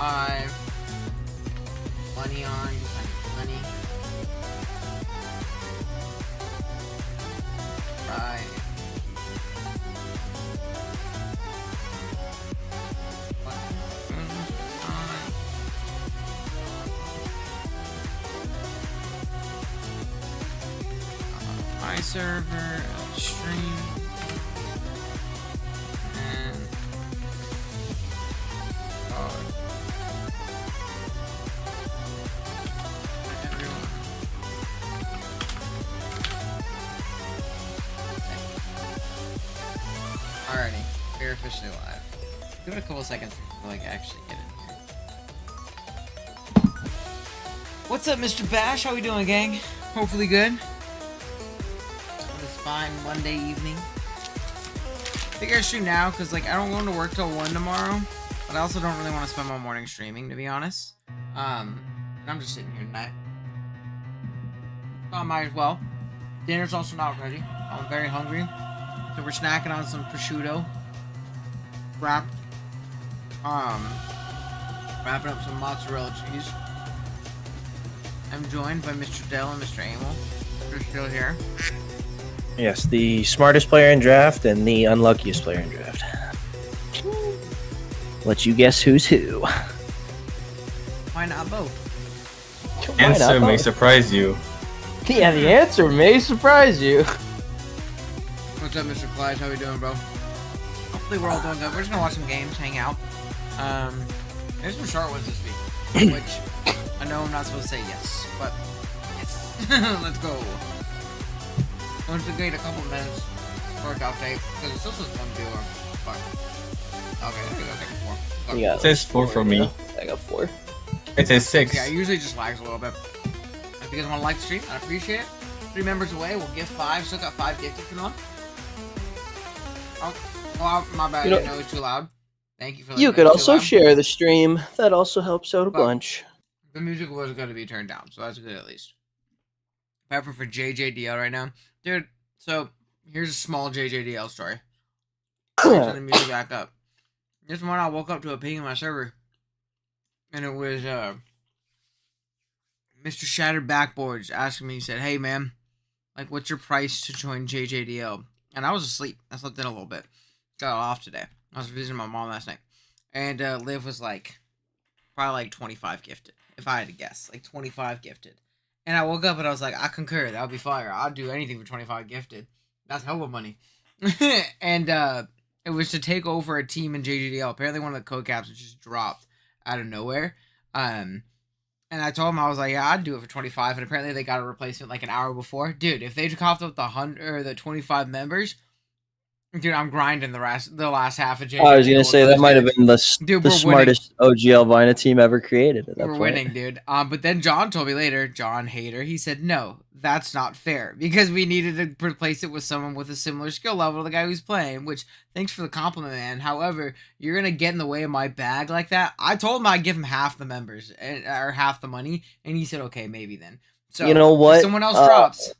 5. Money on, money. Right. My server, stream, and everyone. Alrighty, we're officially live. Give it a couple seconds to like actually get in here. What's up, Mr. Bash? How we doing, gang? Hopefully good. Fine Monday evening. I think I stream now because like I don't go into work till 1 tomorrow, but I also don't really want to spend my morning streaming, to be honest. And I'm just sitting here tonight. So I might as well. Dinner's also not ready. I'm very hungry, so we're snacking on some prosciutto wrapped. Wrapping up some mozzarella cheese. I'm joined by Mr. Dell and Mr. Amel. They're still here. Yes, the smartest player in draft and the unluckiest player in draft. Let you guess who's who. Why not both? Answer may surprise you. Yeah, the answer may surprise you. What's up, Mr. Clyde? How we doing, bro? Hopefully we're all doing good. We're just gonna watch some games, hang out. There's some short ones this week, which I know I'm not supposed to say yes, but yes. Let's go. I'm going to wait a couple minutes for a update, because it's also one viewer. Fuck. Okay, there you go, take a 4. Yeah, It says 4 for me. I got 4. It says 6. Yeah, it usually just lags a little bit. If you guys want to like the stream, I appreciate it. 3 members away, we'll give 5. Still got 5 gifted for on. Oh, my bad, I didn't know it was too loud. Thank you for letting You me could know also it's too share the stream. That also helps out a bunch. loud. The music was going to be turned down, so that's good at least. Prepping for JJDL right now. Dude, so here's a small JJDL story. Turn the music back up. This morning I woke up to a ping in my server. And it was Mr. Shattered Backboards asking me, he said, hey man, like what's your price to join JJDL? And I was asleep. I slept in a little bit. Got off today. I was visiting my mom last night. And Liv was like, probably like 25 gifted. If I had to guess. Like 25 gifted. And I woke up and I was like, I concur. That would be fire. I'd do anything for 25 gifted. That's hell of money. And it was to take over a team in JGDL. Apparently one of the code caps just dropped out of nowhere. And I told him, I was like, yeah, I'd do it for 25. And apparently they got a replacement like an hour before. Dude, if they coughed up the 100 or the 25 members, dude, I'm grinding the last half of JGDL. I was gonna say that might have been the smartest OGL Vina team ever created. At that We're point. winning, dude. But then John told me later, John Hater, he said, no, that's not fair. Because we needed to replace it with someone with a similar skill level to the guy who's playing, which, thanks for the compliment, man. However, you're going to get in the way of my bag like that. I told him I'd give him half the members, or half the money, and he said, okay, maybe then. So, you know what? If someone else drops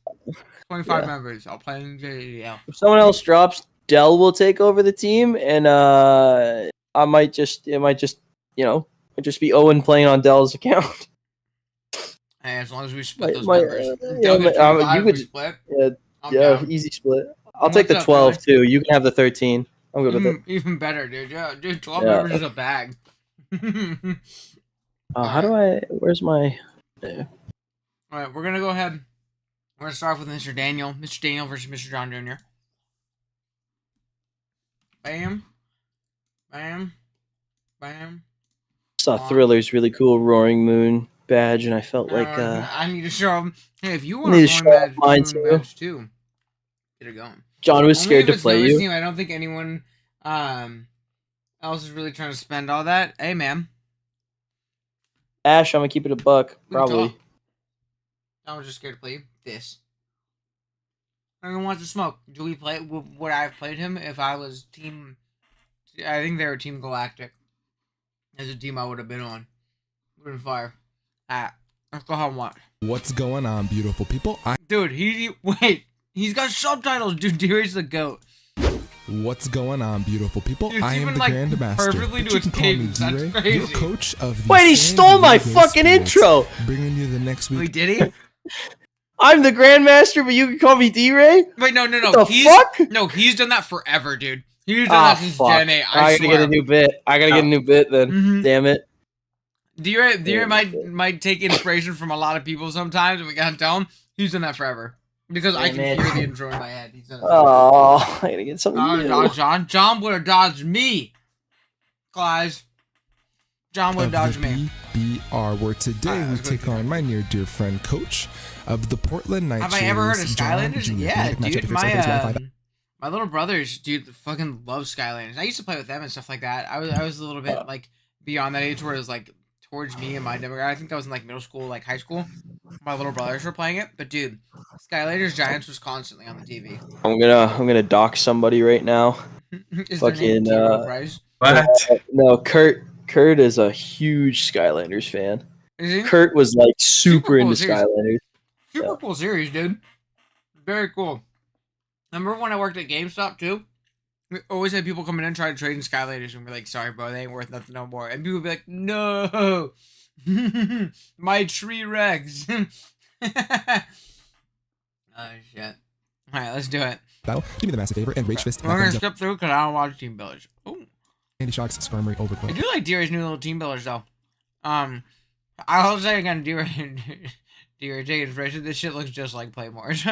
25 members, I'll play in JDL. If someone else drops, Dell will take over the team, and it might just be Owen playing on Dell's account. Hey, as long as we split those you could split. Yeah, easy split. I'll take the 12 too. You can have the 13. I'm good with it. Even better, dude. Yeah, dude, 12 members is a bag. How do I? Where's my? All right, we're gonna go ahead. We're gonna start off with Mr. Daniel. Mr. Daniel versus Mr. John Jr. Bam, bam, bam. Saw Thriller's really cool Roaring Moon badge, and I felt like I need to show him. Hey, if you want need to to show badge, mine badge too, get it going. John was Only scared if to it's play Noah's you. team, I don't think anyone else is really trying to spend all that. Hey, man. Ash, I'm gonna keep it a buck, probably. I was just scared to play you. This. Everyone wants to smoke. Do we play? Would I have played him if I was team? I think they were Team Galactic. As a team, I would have been on. Would have been fire. Let's go ahead and watch. What's going on, beautiful people? Dude, he's got subtitles. Dude, here's the goat. What's going on, beautiful people? Dude, I am even, the like, Grandmaster. perfectly but to you can his call me cadence, that's D-Ray, crazy. your coach of the Wait, he San stole my Diego fucking Spirits, intro. Bringing you the next week. Wait, did he? I'm the Grandmaster, but you can call me D-Ray? Wait, no. What the fuck? No, he's done that forever, dude. He's done that since Fuck. Gen 8. I gotta swear. get a new bit. I gotta get a new bit then. Mhm. Damn it. D-Ray might take inspiration from a lot of people sometimes, and we gotta tell him he's done that forever. Because I can Damn it. hear the intro in my head. He's done it. Oh, I gotta get something Oh, new. dodge John. John would have dodged me. Guys. John would Of have dodged the me. BBR, where today Alright, we let's go take through on my near dear friend, Coach of the Portland Knights. Have I ever heard of Skylanders? Jr. Yeah, Matchup if dude. you're excited, if you wanna find out. My little brothers, dude, fucking love Skylanders. I used to play with them and stuff like that. I was a little bit like beyond that age where it was like towards me and my demographic. I think I was in like middle school, like high school. My little brothers were playing it, but dude, Skylanders Giants was constantly on the TV. I'm gonna dox somebody right now. Is their name Fucking, T-Row Price? What? No, Kurt is a huge Skylanders fan. Is he? Kurt was like super Super cool into series. Skylanders. Super cool series, dude. Very cool. Remember when I worked at GameStop too? We always had people coming in trying to trade in Skylanders, and we're like, "Sorry, bro, they ain't worth nothing no more." And people would be like, "No, my tree Rex." Oh shit! All right, let's do it. Battle. Give me the massive favor and Rage Fist. We're gonna skip through because I don't watch Team Builders. Ooh. Andy Shock's Skarmory I Overclock. do like D-Ray's new little Team Builders though. I'll say again, D-Ray take inspiration. This shit looks just like Playmore's.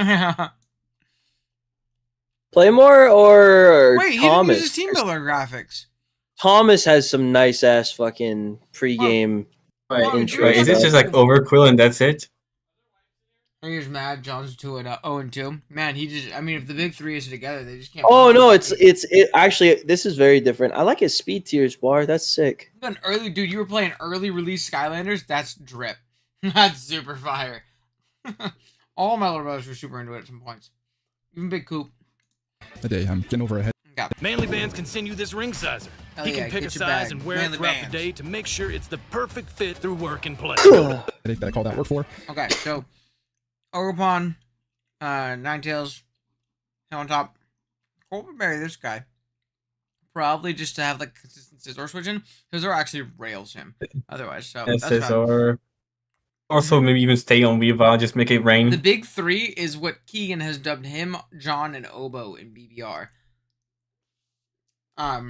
Playmore or Wait, he didn't Thomas? use his Team Builder graphics. Thomas has some nice ass fucking pregame. Wait, is this just like overkill and that's it? Here's mad. John's 2-0-2. Man, he just. I mean, if the big three is together, they just can't. Oh no, it's actually this is very different. I like his speed tiers bar. That's sick. An early dude. You were playing early release Skylanders. That's drip. That's super fire. All my little brothers were super into it at some points. Even Big Coop. A day, I'm getting over ahead. Yeah. Manly Bands can send you this ring sizer. Hell He yeah, can pick a get your size bag. and wear it Manly throughout Bands. the day to make sure it's the perfect fit through work and play. Headache that I called out work for. Okay, so Ogrepawn, Ninetales, Hell on top. Corbin marry this guy. Probably just to have like consistent scissor switching, because they're actually rails him otherwise. So And that's fine. Scissor. Also, maybe even stay on Weavile, just make it rain. The big three is what Keegan has dubbed him, John, and Obo in BBR. I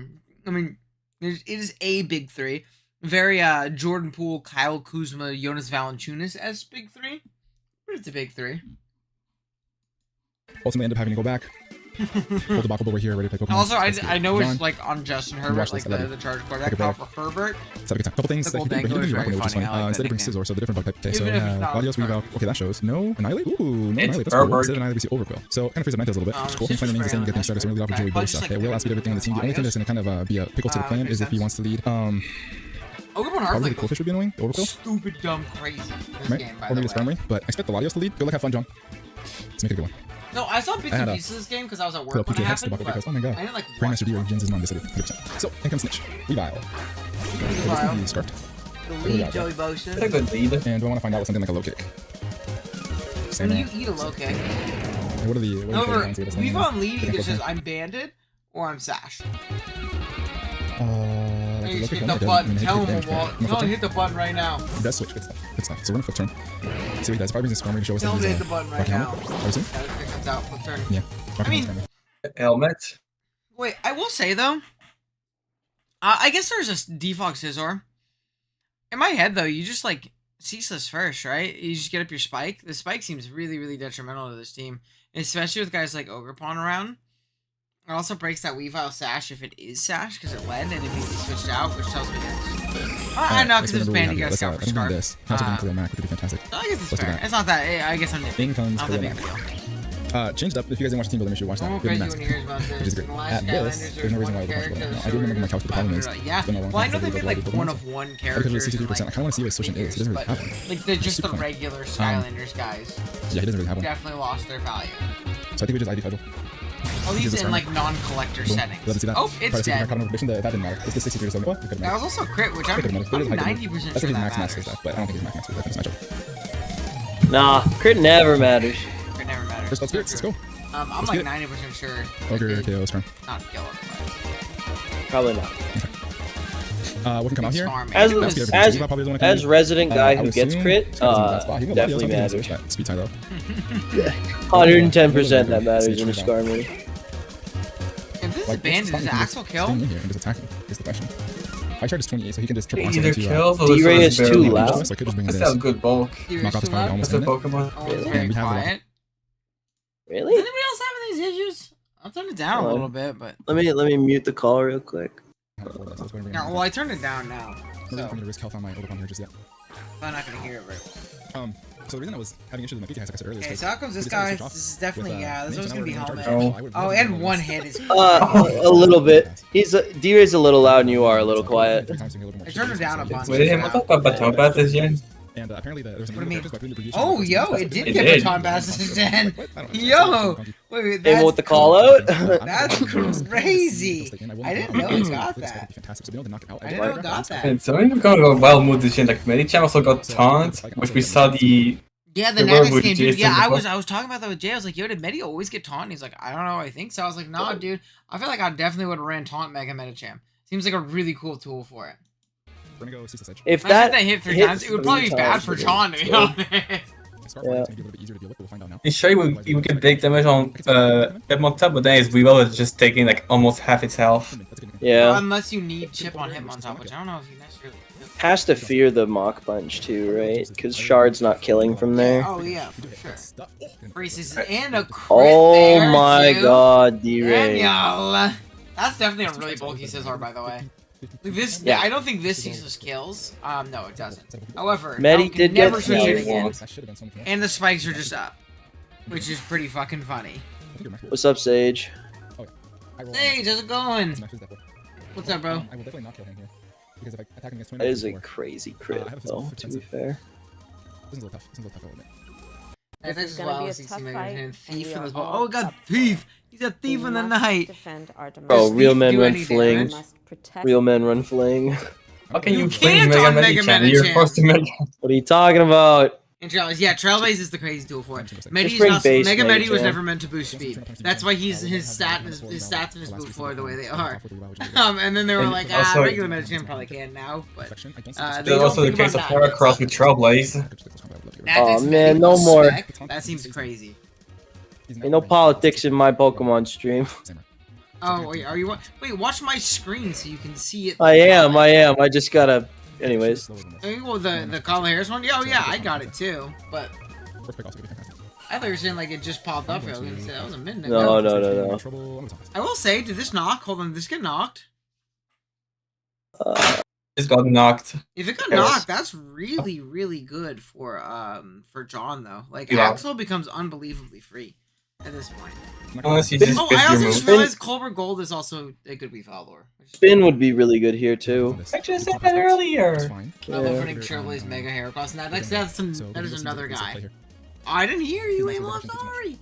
mean, it is a big three. Very Jordan Poole, Kyle Kuzma, Jonas Valanciunas as big three, but it's a big three. Ultimately, end up having to go back. Hold the buckle, but we're here ready to play Pokemon. Also, Let's I get know it. it's John, like on Justin watch Herbert, this, like I love the it. charge Take quarterback. a Now break. for Herbert, Have a good time. Couple things The that Gold he did, but he Dangle didn't is do very Rocket, which is funny. fine. I like Instead that he brings nickname. Scizor, so the different bug type. Okay, so Even if it's not Gladios, Herbert. Weavile. Okay, that shows. No Annihilate. Ooh, no It's Annihilate. That's cool. Herbert. Instead of Annihilate, we see Overquill. So kind of frees up Ninetales a little bit. It's cool. Super Playing the names spray and get on things started. So we're that. really off Joey Okay, Bosa. just Okay, will outspeed everything on the team. The only thing that's going to kind of be a pickle to the plan is if he wants to lead. Ogrepawn Probably Herbert the Coolfish would be annoying. The Overquill. stupid, dumb, crazy this Right? game, by Or maybe the the way. Skarmory. But I expect the Latios to lead. Good luck, have fun, John. Let's make it a good one. No, I saw bits I had and a pieces of this game because I was at Little work when PK it Hex to happened, buckle but because, oh my god. I didn't like Grandmaster watch D-Ray it. Jins is non this 100%. So, in comes Snitch. Weavile. Weavile. He's scarfed. The Here we lead, go. Joey That's a Bosa. good lead. And do I want to find out what something like a low kick? I mean, you eat a low kick. What are the However, ones here? we've on lead either Different says I'm banded or I'm sash. You You just hit the button. Tell him what. Tell him to hit the button right now. That's switch. Good stuff. Good stuff. So we're gonna flip turn. See what he does. Probably brings a Skarmory to show us Tell him that to he's hit the button right Rocket now. Helmet. Are we seeing? That comes out. Flip turn. Yeah. Rocket mean- Helmet. Helmet. Wait, I will say though, I guess there's a default scissor. In my head though, you just like ceaseless first, right? You just get up your spike. The spike seems really, really detrimental to this team, especially with guys like Ogrepawn around. It also breaks that Weavile sash if it is sash because it led and it may be switched out, which tells me yes. I know because it's bandy got scout for scarf. This. Can also go Mac, which would be fantastic. I guess it's Let's do fair. that. It's not that. I guess I'm nitpicking. Thing comes Not Khalil that big Mac. of a deal. Changed up. If you guys didn't watch the team building, make sure you watch I'm that. crazy Good when he Max. hears about Which this. is In great. the last At Skylanders, this, there's no reason why I would watch character it. that I do remember my couch with the problem is. Yeah. Don't know why. Well, I know they made like Because one of one character. it's 63%. I kind of want to see what Switching is. It doesn't really have one. Like they're just the super fun. regular Skylanders guys. Yeah, he doesn't really have one. Definitely lost their value. So I think we just ID Federal. Oh, He he's gives us in Skarmory. like non-collector Boom. settings. Let's see that. Oh, Try it's to see if I dead. caught him with prediction that didn't matter. It's the 63 or something. What? It could've That mattered. was also crit, which It I'm could've mattered. But it is probably high 90% That's sure if he's that max matters. master, but I don't think he's max master. That's this matchup. Nah, crit never matters. Crit never matters. First blood spirits. Let's go. I'm like 90% sure. Ogre KO is turn. Not kill otherwise. Probably not. What can come out here? As resident guy who gets crit, definitely matters. matters. Speed tie though. 110% that matters in a Scar mini. If this is banned, does Axel kill? Staying in here and just attacking is the question. I tried just 28, so he can just triple Either onto kills or D-Ray is too barely- loud. So I could just bring That's this. a good bulk. You're Knock off too his power loud? almost That's a in it. Pokemon. Oh, it's Really? very And we have the- quiet. Really? Is anybody else having these issues? I'll turn it down a Hold on. little bit, but Let me mute the call real quick. no, well, I turned it down now, I'm not so going to risk health on my Overcome here just yet. I'm not gonna hear it right. So the reason I was having issues with my PK hacks, like I said earlier, Okay, is so how comes this guy? This is definitely this one's gonna be helmet. Oh, and one hit is. A little bit. D-Ray's a little loud and you are a little quiet. I turned him down a bunch. Wait, him what about baton passes, Jen? And apparently there was an What do you purchase by Blue Blue Oh, yo, it did It get did. baton passes again. Yo, wait, Able with the call out? That's crazy. I didn't know he got that. I didn't know he got that. And so in kind of a wild mood this Jen, like Medicham also got taunt, which we saw the Yeah, the The word Nanix with game, dude. Jason Yeah, I before. was talking about that with Jay. I was like, yo, did Medi always get taunt? He's like, I don't know, I think so. I was like, nah, dude. I feel like I definitely would have ran taunt Mega Medicham. Seems like a really cool tool for it. We're gonna go Ceaseless Edge. If Imagine that that hit 3 hits times, it would probably be 3 bad times, for it Taunt, to be is. honest. Scarf Light's gonna be a little bit easier to deal with, but we'll find out now. in sure we could take damage on Hitmontop, but then his reroll is just taking like almost half its health. Yeah. Unless you need chip on him on top, which I don't know if you necessarily do. Has to fear the Mach Punch too, right? Because Shard's not killing from there. Oh, yeah, for sure. Braces and a crit Oh there, my too. god, D-Ray. Daniel! That's definitely a really bulky scissor, by the way. Like this, Yeah. I don't think this uses kills. No, it doesn't. However, Medi you can did never get switch it flagged. again. And the spikes are just up, which is pretty fucking funny. What's up, Sage? Hey, how's it going? What's up, bro? I will definitely not kill him here. Because if I attack him against That is a 24, crazy crit, I have a though, physical to be defensive. fair. This is a little tough. This is a little tough, I'll admit. Hey, This thanks is as gonna well. be a 16 tough Mega fight, Man. and Thief we for are this ball. all Oh, we got up for Thief. it. He's a thief We in the must night. Defend our Bro, Does domestic. real Thief men do run anything, fling. right? Must protect Real men run fling. How can you You fling can't Mega on Mega Medicham? You're Medicham. forced to Mega. What are you talking about? And Trailblaze, yeah, Trailblaze is the crazy tool for it. Medi's bring not, base Mega Medi was Medicham. never meant to boost speed. That's why his stats and his move floor the way they are. And then they were And like, also- regular Medicham probably can now, but they There's don't also the think case of about that. Heracross with Trailblaze. That Aw, takes man, Medi no plus more. spec. That seems crazy. Ain't no politics in my Pokemon stream. Oh, wait, are you? Wait, watch my screen so you can see it. I am. I just gotta. Anyways. Well, the Colin Harris one. Yeah, oh yeah, I got it too. But I thought you were saying like it just popped up. I was gonna say that was a minute ago. No. I will say, did this knock? Hold on, did this get knocked? Just got knocked. If it got Yes. knocked, that's really good for John though. Like Yeah. Axel becomes unbelievably free at this point. Unless you just Oh, piss I your also just move. realized Colbert Gold is also a good Wii follower. Spin would be really good here too. I just said that earlier. I love running Trailblaze Mega Heracross, and that is another guy. Oh, I didn't hear you, Amel. I'm sorry.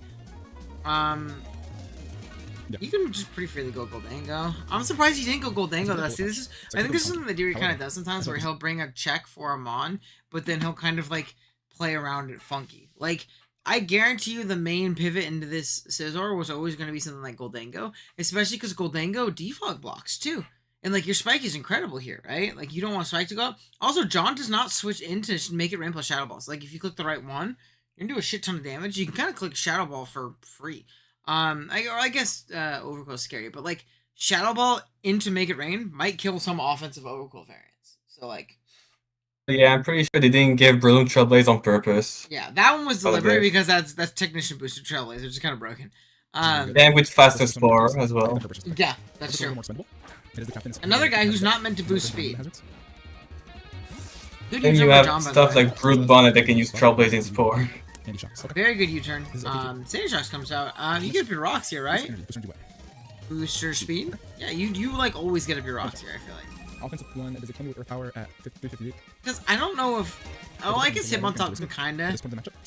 You can just pretty freely go Goldango. I'm surprised he didn't go Goldango though. See, I think this is something that Deary kind of does sometimes, where he'll bring a check for a Mon, but then he'll kind of like play around it funky. Like I guarantee you, the main pivot into this Scizor was always going to be something like Goldango, especially because Goldango defog blocks too. And like your spike is incredible here, right? Like you don't want spike to go up. Also, John does not switch in to make it rain plus Shadow Balls. Like if you click the right one, you're gonna do a shit ton of damage. You can kind of click Shadow Ball for free. I guess Overcoil is scary, but like Shadow Ball into Make It Rain might kill some offensive Overcoil variants. So like, Yeah, I'm pretty sure they didn't give Brilliant Trailblaze on purpose. yeah, that one was Oh, deliberate okay. because that's Technician boosted Trailblazer, which is kind of broken. And with faster Spore as well. Yeah, that's true. Another guy who's not meant to boost speed. Good Then U-turn you for have John, by the stuff way. like Brood Bonnet that can use Trailblazing Spore. Very good U-turn. Sandy Shocks comes out. You get up your rocks here, right? Booster speed. Yeah, you like always get up your rocks here. I feel like. Offensive one, does it come with Earth Power at 358? Because I don't know if. Oh, I guess Hitmontop can kinda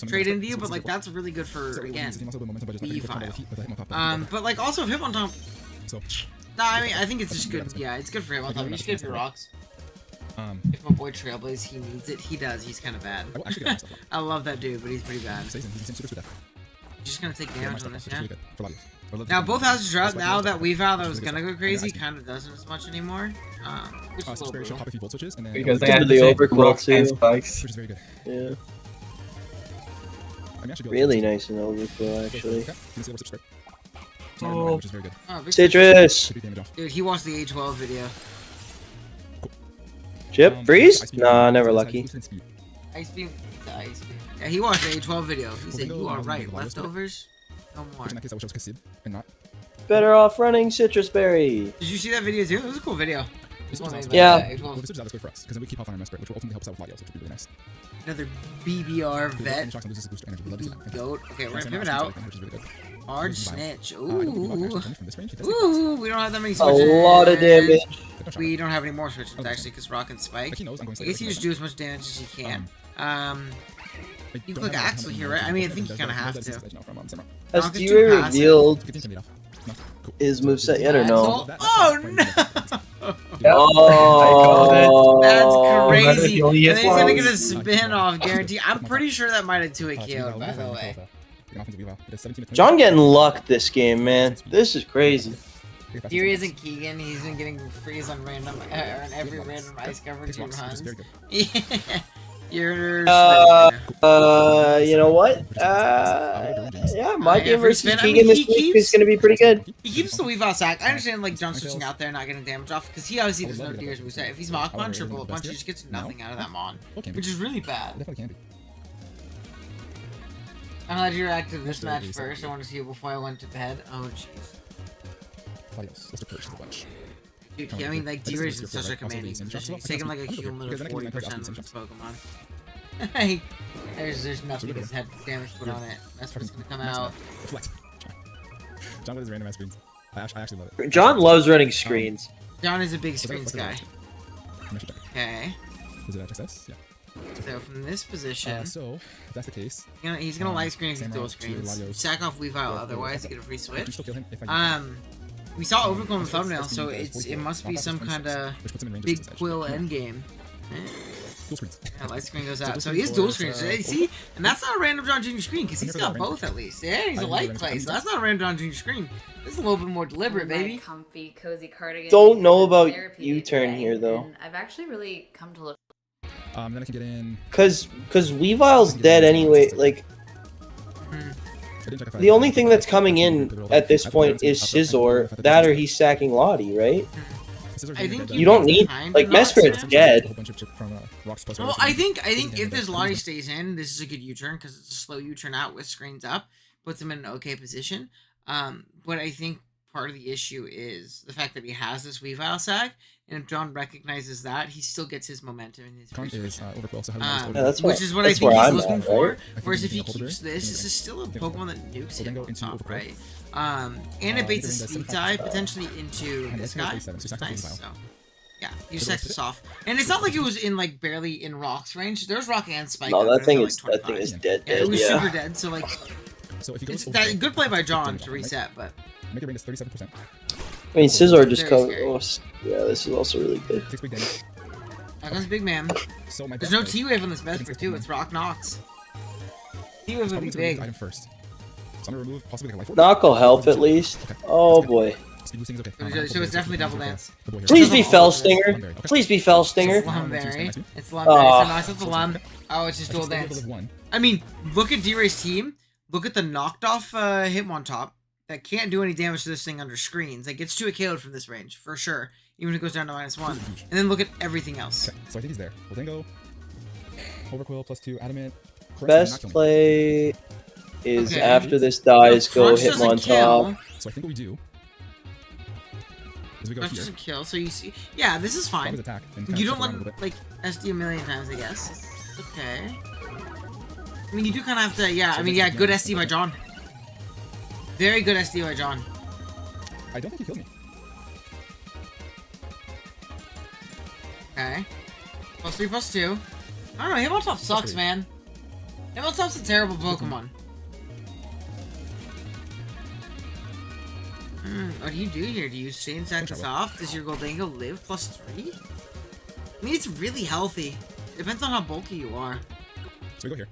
trade into you, but like that's really good for again. E5. But like also if Hitmontop. No, I mean I think it's just good. Yeah, it's good for Hitmontop. You just get up your rocks. If my boy Trailblaze, he needs it. He does. He's kind of bad. I love that dude, but he's pretty bad. Just gonna take Yeah, damage on this, yeah. really good for Latios. I love Now the- both houses drop. That's Now why- that Weavile that was really gonna good go stuff. crazy And kind of doesn't as much anymore. Which is a so little very should brutal. pop a few volt switches and then Because they Into had the the overclock rocks and too. spikes. which is very good. Yeah. I mean, actually, Really nice and overkill, actually. Okay. You can see the switch spread. Oh. Which is very good. Oh, big Citrus! Should be damage off. Dude, he watched the A12 video. Chip? Freeze? Ice beam Nah, is never inside lucky. instant speed. Ice beam. The ice beam. Yeah, he watched the A12 video. He said, Well, "You are bingo, right. bingo, bingo. Leftovers, no more." Which in that case, I wish I was Cassib and not. Better off running Citrus Berry. Did you see that video too? It was a cool video. This One was made awesome. by, Yeah. Well, A12. this is out, that's good for us because then we keep health on our Mesper, which will ultimately help us out with Latios, which would be really nice. Another BBR Because vet. any shocks on loses boost energy. Love to see that. Thank you. Goat. Okay, we're Nice gonna and pivot nice, out. which is really good. Hard This is viable. snitch. I don't think we Ooh. actually from this range. It does take this. Ooh, we don't have that many A switches. lot of damage. Good no shot. We don't have any more switches Okay. actually, because Rock and Spike. Like he knows I'm going I guess you just do as much damage as you can. You click Axel here, right? I mean, I think you kinda have to. Has Rock is D-Ray too passive. revealed No, cool. his moveset yet or no? Axel? Oh no! Oh, That's That's crazy. the only And then he's gonna one. get a spin off guarantee. I'm pretty sure that might have 2-hit KO'd, by the way. John getting luck this game, man. This is crazy. Here he is in Keegan. He's been getting freeze on random, on every random ice coverage he runs. You're You know what? Yeah, my yeah, game free versus spin. I Keegan mean, this he week keeps- is gonna be pretty good. He keeps the Weavile sack. I understand, like, John switching out there, not getting damage off, because he obviously doesn't know Deer's moveset. If he's Mach Punch or Bullet Punch, he just gets nothing out of that Mon, which is really bad. Definitely can be. I'm glad you reacted to this match first. I want to see it before I went to bed. Oh, jeez. Latios, let's approach the bunch. Dude, I mean, like, D-Ray's in such a commanding position. He's taking, like, a cumulative 40% of his Pokemon. Hey, there's nothing that's had damage put on it. That's what's gonna come out. Reflect. John with his random ass screens. I actually love it. John loves running screens. John is a big Was that- screens was that guy. right? Let me check. Okay, Is it access? Yeah. so from this position, So, if that's the case, he's gonna light screen exit dual Samurai to screens. Latios. Sack off Weavile, otherwise you get a free I can switch. still kill him if I We saw Overkill in the thumbnail, so it must be some kind of which puts him in range of big his edge. quill endgame. Dual screens. Yeah, light screen goes So out. this So is he is dual for, screen. So, uh, see, and that's not a random John Jr. screen because he's Never got got both random. at least. Yeah, he's a I light never play, random. so that's not a random John Jr. screen. This is a little bit more deliberate, My baby. comfy, cozy cardigan. Don't know about Therapy U-turn today, here, though. and I've actually really come to look. Then I can get in. Cause Weavile's dead anyway. Like, I didn't check if I- the only thing that's coming in at this point is Scizor. That or he's sacking Lottie, right? Scissors I are think dead, You don't though. need Kinda like not Mesper's sack. dead. A whole bunch of chip from, Rocks plus Well, Rose I and- think Keegan if and this Dell. Lottie stays in, this is a good U-turn because it's a slow U-turn out with screens up, puts him in an okay position. But I think part of the issue is the fact that he has this Weavile sack, and if John recognizes that, he still gets his momentum in his Con free is switch. Overquill, so how do Yeah, you that's Which is what I that's think where he's I'm looking at, for. right? Whereas if he think you can keeps get this, Cold this is still a Think Pokemon that nukes Well, then him go on into top, Overgrowth. right? And it baits a Nidoran does speed 75. tie potentially into And this that's guy. 47, so Which is sack off nice. Weavile. So yeah, you Should sex roast this off, and it's not like it was in like barely in Rock's range. There's Rock and Spike. No, out that there thing at, is like, that thing 25. is dead. Yeah, it Dead. was Yeah. super dead. So like, So if he goes it's Overgrowth, that good play by then John you to can, right? reset, but Make it range is 37%. I mean, Scizor just Very covered. scary. Oh, yeah, this is also really good. Takes big damage. that comes big man. So my There's best no play T-Wave on this Vesper Against too. Pokemon. It's Rock Knox. T-Wave is would probably be to remove big. the item first. So I'm gonna remove possibly like a life orb. Knock will help at least. Okay. Oh That's good. boy. Speed boosting is okay. So it's definitely double dance. The boy here. Please be Double Fell dance. Stinger. Please be Fell Stinger. It's Lumberry. It's Lumberry. Aw. So nice. It's a Lum. Oh, it's just I dual can still dance. live one. I mean, look at D-Ray's team. Look at the knocked off Hitmontop that can't do any damage to this thing under screens. That gets 2 KO'd from this range, for sure. Even if it goes down to -1. And then look at everything else. Okay, so I think he's there. Woldango, Overquill +2, Adamant. Crest, Best knocked him. play is Okay. after this dies, Now, go Crunch hit doesn't on kill. top. So I think what we do is we go Crunch here. doesn't kill, so you see. Yeah, this is Stop his fine. attack, and kind You of don't shift around a let, little bit. like, SD a million times, I guess. It's okay. I mean, you do kind of have to, yeah, So I mean, this yeah, is good nice, SD by okay. John. Very good SD by John. I don't think he killed me. Okay. +3/+2. I don't know, Hitmontop sucks, three. man. Hitmontop's a terrible Pokemon. What do you do here? Do you stay in sack this off? Does your Goldango live +3? I mean, it's really healthy. Depends on how bulky you are. So we go here.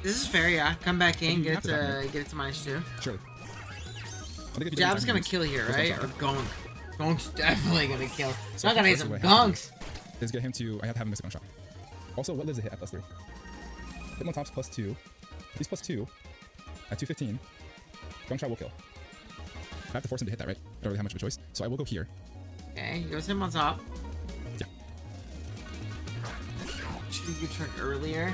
This is fair, yeah. Come back in, You get have to have it to -2. Surely. I think if you Jab's don't gonna use kill here, first right? shot, Or Gunk. Gunk's definitely gonna kill. So Not gonna hit first some what I have to Gunks. is get him to. I have to have him miss a gun shot. Also, what lives a hit at +3? Hit on top's +2. He's +2 at 215. Gun shot will kill. I have to force him to hit that, right? I don't really have much of a choice, so I will go here. Okay, he goes him on top. Yeah. Should you turn earlier?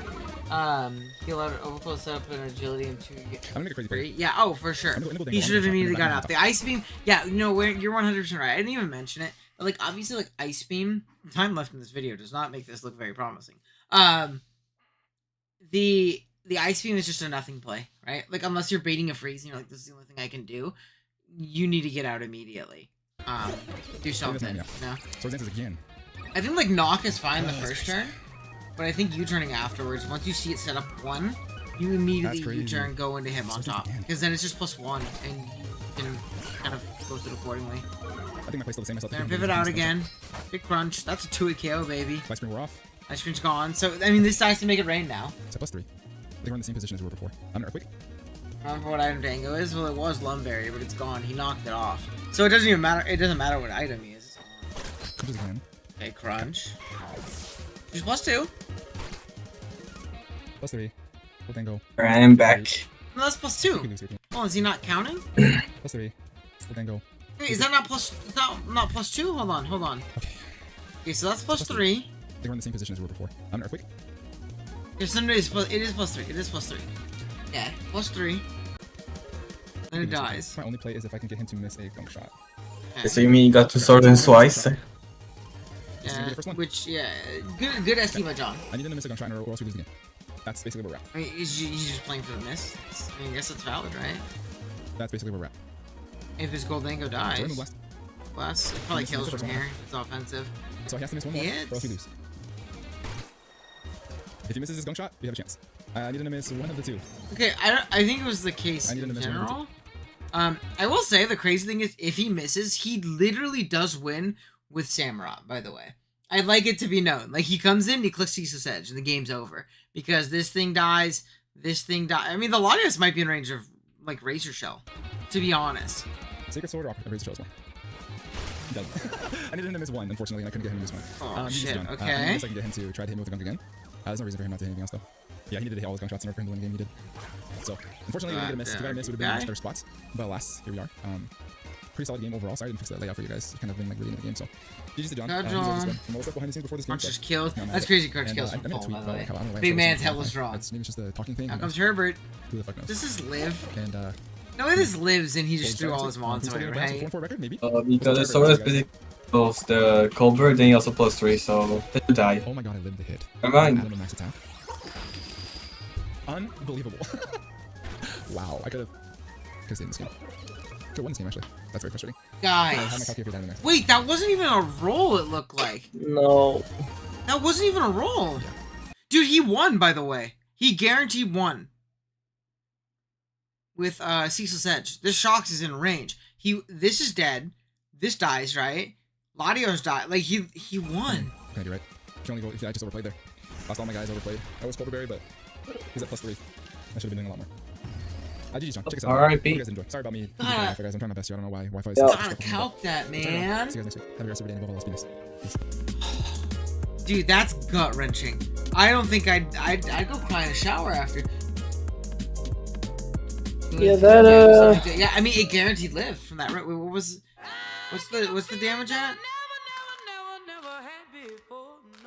He'll have an overflow setup and agility and 2. I'm gonna make a crazy play. Yeah, oh, for sure. Nickel He dangle should have on top, immediately nickel got on out. top. The ice beam, yeah, no, you're 100% right. I didn't even mention it. But, like, obviously, like, ice beam, time left in this video does not make this look very promising. The ice beam is just a nothing play, right? Like, unless you're baiting a freeze and you're like, this is the only thing I can do, you need to get out immediately. Do something, yeah. you know? So his answer is again. I think, like, knock is fine the first turn, but I think U-turning afterwards, once you see it set up 1, you immediately That's crazy. U-turn, go into him So on it's just top. again. Because then it's just +1, and you can kind of go through it accordingly. I think my play's still the same. I still Then think pivot out again. Big crunch. That's a 2-hit KO, baby. Light screen, we're off. Ice cream's gone. So, I mean, this dies to make it rain now. It's at +3. They were in the same position as we were before. I'm an earthquake. Remember what item Dango is? Well, it was Lumberry, but it's gone. He knocked it off. So it doesn't even matter. It doesn't matter what item he is. Crunches again. Okay, crunch. He's +2. +3. We'll then go. I'm back. No, that's We +2. lose here. Oh, is he not counting? +3. We'll then go. Wait, is that not plus? Is that not +2? Hold on, hold on. Okay. Okay, so that's +3. They were in the same position as we were before. I'm an earthquake. There's some days, it is +3. It is +3. Yeah, +3. Then it dies. My only play is if I can get him to miss a gunk shot. Okay. So you mean you got to swords twice? This is gonna be Yeah, the first one. which, yeah, good SD by John. I need him to miss a gunk shot or else we lose again. That's basically where we're at. I mean, he's just playing for the miss. I mean, I guess that's valid, right? That's basically where we're at. If his Goldango So dies, we're gonna blast. Blast, it probably This is kills the from first one. here. It's offensive. So he has to miss one more, Hits. or else we lose. If he misses his gunk shot, we have a chance. I need him to miss one of the 2. Okay, I think it was the case I need in him to miss one of the general. I will say the crazy thing is if he misses, he literally does win with Samurott, by the way. I'd like it to be known. Like, he comes in, he clicks Ceaseless Edge, and the game's over. Because this thing dies, I mean, the Latias might be in range of, like, Razor Shell, to be honest. Sacred Sword or Razor Shell as well. He doesn't. I needed him to miss one, unfortunately, and I couldn't get him to miss one. Oh, He's shit, done. I okay. guess I can get him to try to hit him with a gunk again. There's no reason for him not to hit anything else, though. Yeah, he needed to hit all his gunk shots in order for him to win the game. He did. So, unfortunately, we didn't get a miss. If we got a miss, it would have been much better spots. But alas, here we are. Pretty solid game overall. Sorry I didn't fix that layout for you guys. Kind of been like really into the game. So, GG's to John. Good He's always John. been from all the stuff behind the scenes before this game. Crunch so just killed. not mad That's at it. crazy Crunch And, kills I from made a Paul, tweet by the about, way. like, how I don't know why I Big said man's this hell was was wrong. Maybe it's just a talking thing. Now I don't comes know. Herbert. Who the fuck knows? Does this live? And No way this lives and he just so threw all his mons who's away, getting a balance right? with 4-4 record, maybe? Because the sword is basically both the Colbert, then he also +3, so they should die. Oh my god, I lived the hit. Never mind. Adam max attack. Unbelievable. Wow, I could have stayed in this game. Could have won this game, actually. That's very frustrating. I had my Guys. calculator down in there. Wait, that wasn't even a roll, it looked like. No. That wasn't even a roll. Dude, he won, by the way. He guaranteed won. With Ceaseless Edge. This Shocks is in range. This is dead. This dies, right? Latios died. Like, he won. Okay, you're right. Can only go if I just overplayed there. Lost all my guys, overplayed. I was Colberberry, but he's at +3. I should have been doing a lot more. GG's, John. Check us out. R.I.P. Hope you guys enjoy. Sorry about me. Ah. Guys, I'm trying my best here. I don't know why Wi-Fi is Yeah. Gotta calc that, See you man. guys next week. Have a rest of your day and above all else, peace. Dude, that's gut wrenching. I don't think I'd go cry in a shower after. Yeah, that, Yeah, I mean, it guaranteed lived from that. Right? What's the damage at? I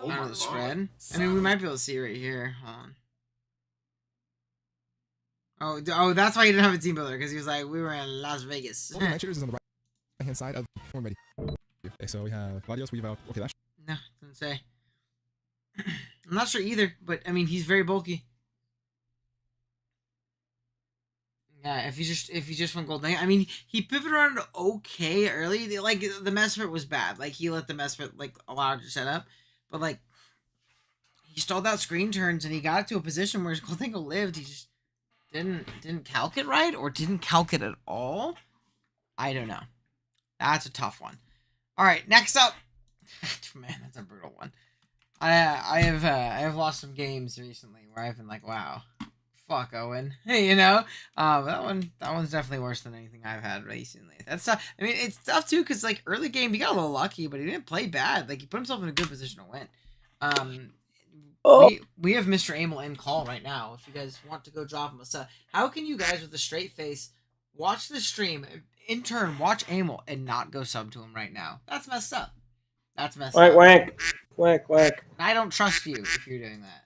don't know the spread. I mean, we might be able to see right here. Hold on. Oh, that's why he didn't have a team builder, because he was like, we were in Las Vegas. Well, the night shooters is on the right hand side of the form ready. Okay, so we have Latios, we've okay, Lash. No, doesn't say. I'm not sure either, but I mean, he's very bulky. Yeah, if he just went gold, I mean, he pivoted around okay early. Like, the Mesprit was bad. Like, he let the Mesprit like allow it to set up, but like he stalled out screen turns and he got to a position where his Goldango lived. He just didn't calc it right, or didn't calc it at all. I don't know. That's a tough one. All right, next up. Man, that's a brutal one. I have lost some games recently where I've been like, wow, fuck, Owen. That one's definitely worse than anything I've had recently. That's tough. I mean, it's tough too because like early game he got a little lucky, but he didn't play bad. Like he put himself in a good position to win. Oh, We have Mr. Amel in call right now. If you guys want to go drop him a sub, how can you guys with a straight face watch the stream, in turn watch Amel and not go sub to him right now? That's messed up. That's messed whack, up. whack, whack, whack. I don't trust you if you're doing that.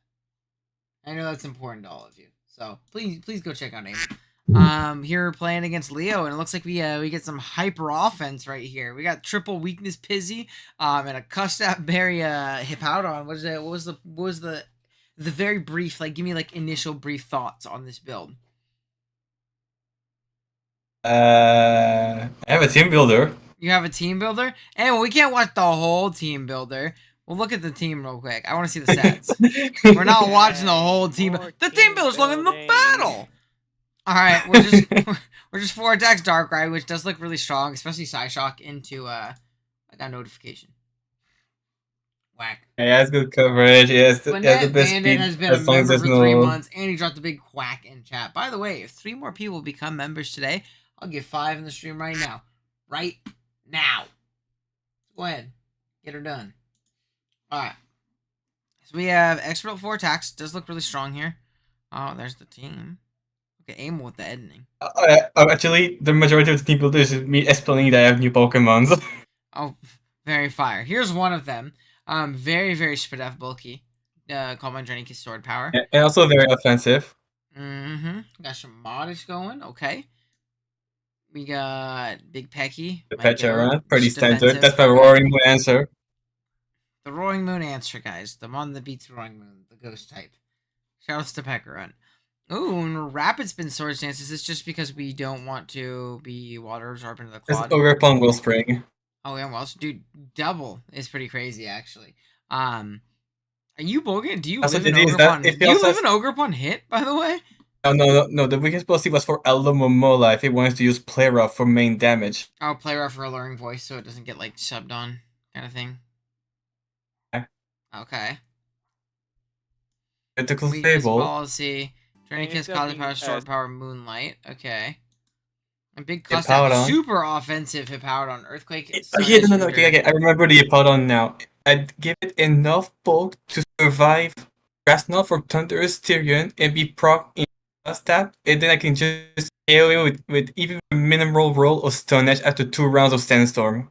I know that's important to all of you. So please go check out Amel. Here we're playing against Leo, and it looks like we get some hyper offense right here. We got triple weakness Pizzy, and a cussed out Barry Hippowdon. What is it? What was the very brief, like, give me like initial brief thoughts on this build? I have a team builder. You have a team builder? Anyway, we can't watch the whole team builder. We'll look at the team real quick. I want to see the stats. We're not watching the whole team. The team builder's longer than the battle. All right, we're just 4 attacks Dark Ride, which does look really strong, especially Psyshock into I got a notification. Whack. He has good coverage. He has the Lynette best Bandit speed has been a as long as member for there's 3 no. months, and he dropped a big quack in chat. By the way, if 3 more people become members today, I'll give 5 in the stream right now. Right now. Go ahead. Get her done. Alright. So we have expert 4 attacks. Does look really strong here. Oh, there's the team. Okay, Amel with the editing. Actually, the majority of the team builders is me explaining that I have new Pokemons. Oh, very fire. Here's one of them. Very, very Spadef bulky. Called my Journey Kiss Sword Power. And also very offensive. Got some moddage going. Okay. We got Big Pecky. The my Pecharon, goat, pretty just standard. defensive. That's my Roaring Moon answer. The Roaring Moon answer, guys. The one that beats Roaring Moon, the ghost type. Shoutouts to Pecharon. Ooh, and Rapid Spin Sword Stance. Is this just because we don't want to be water absorbed into the This quad? Ogre Pongo Spring. Oh, yeah, well, dude, double is pretty crazy, actually. Are you Bogan? Do you Also, live in it is that- Ogrepon? if Do he you also live has- in Ogrepon hit, by the way? No. The weakest policy was for Eldo Momola if he wants to use Play Rough for main damage. I'll play rough for alluring voice so it doesn't get, like, subbed on kind of thing. Okay. Critical Weakness Fable. policy. Journey Kiss, Cosmic Power, Sword Power, Moonlight. Okay. And big cost Hippowdon. super offensive Hippowdon. Earthquake. Yeah, no. Shooter. Okay. I remember the Hippowdon now. I'd give it enough bulk to survive Grass Knot for Thunderous Tyrion and be proc in stat, and then I can just KO it with even a minimal roll of Stone Edge after 2 rounds of Sandstorm.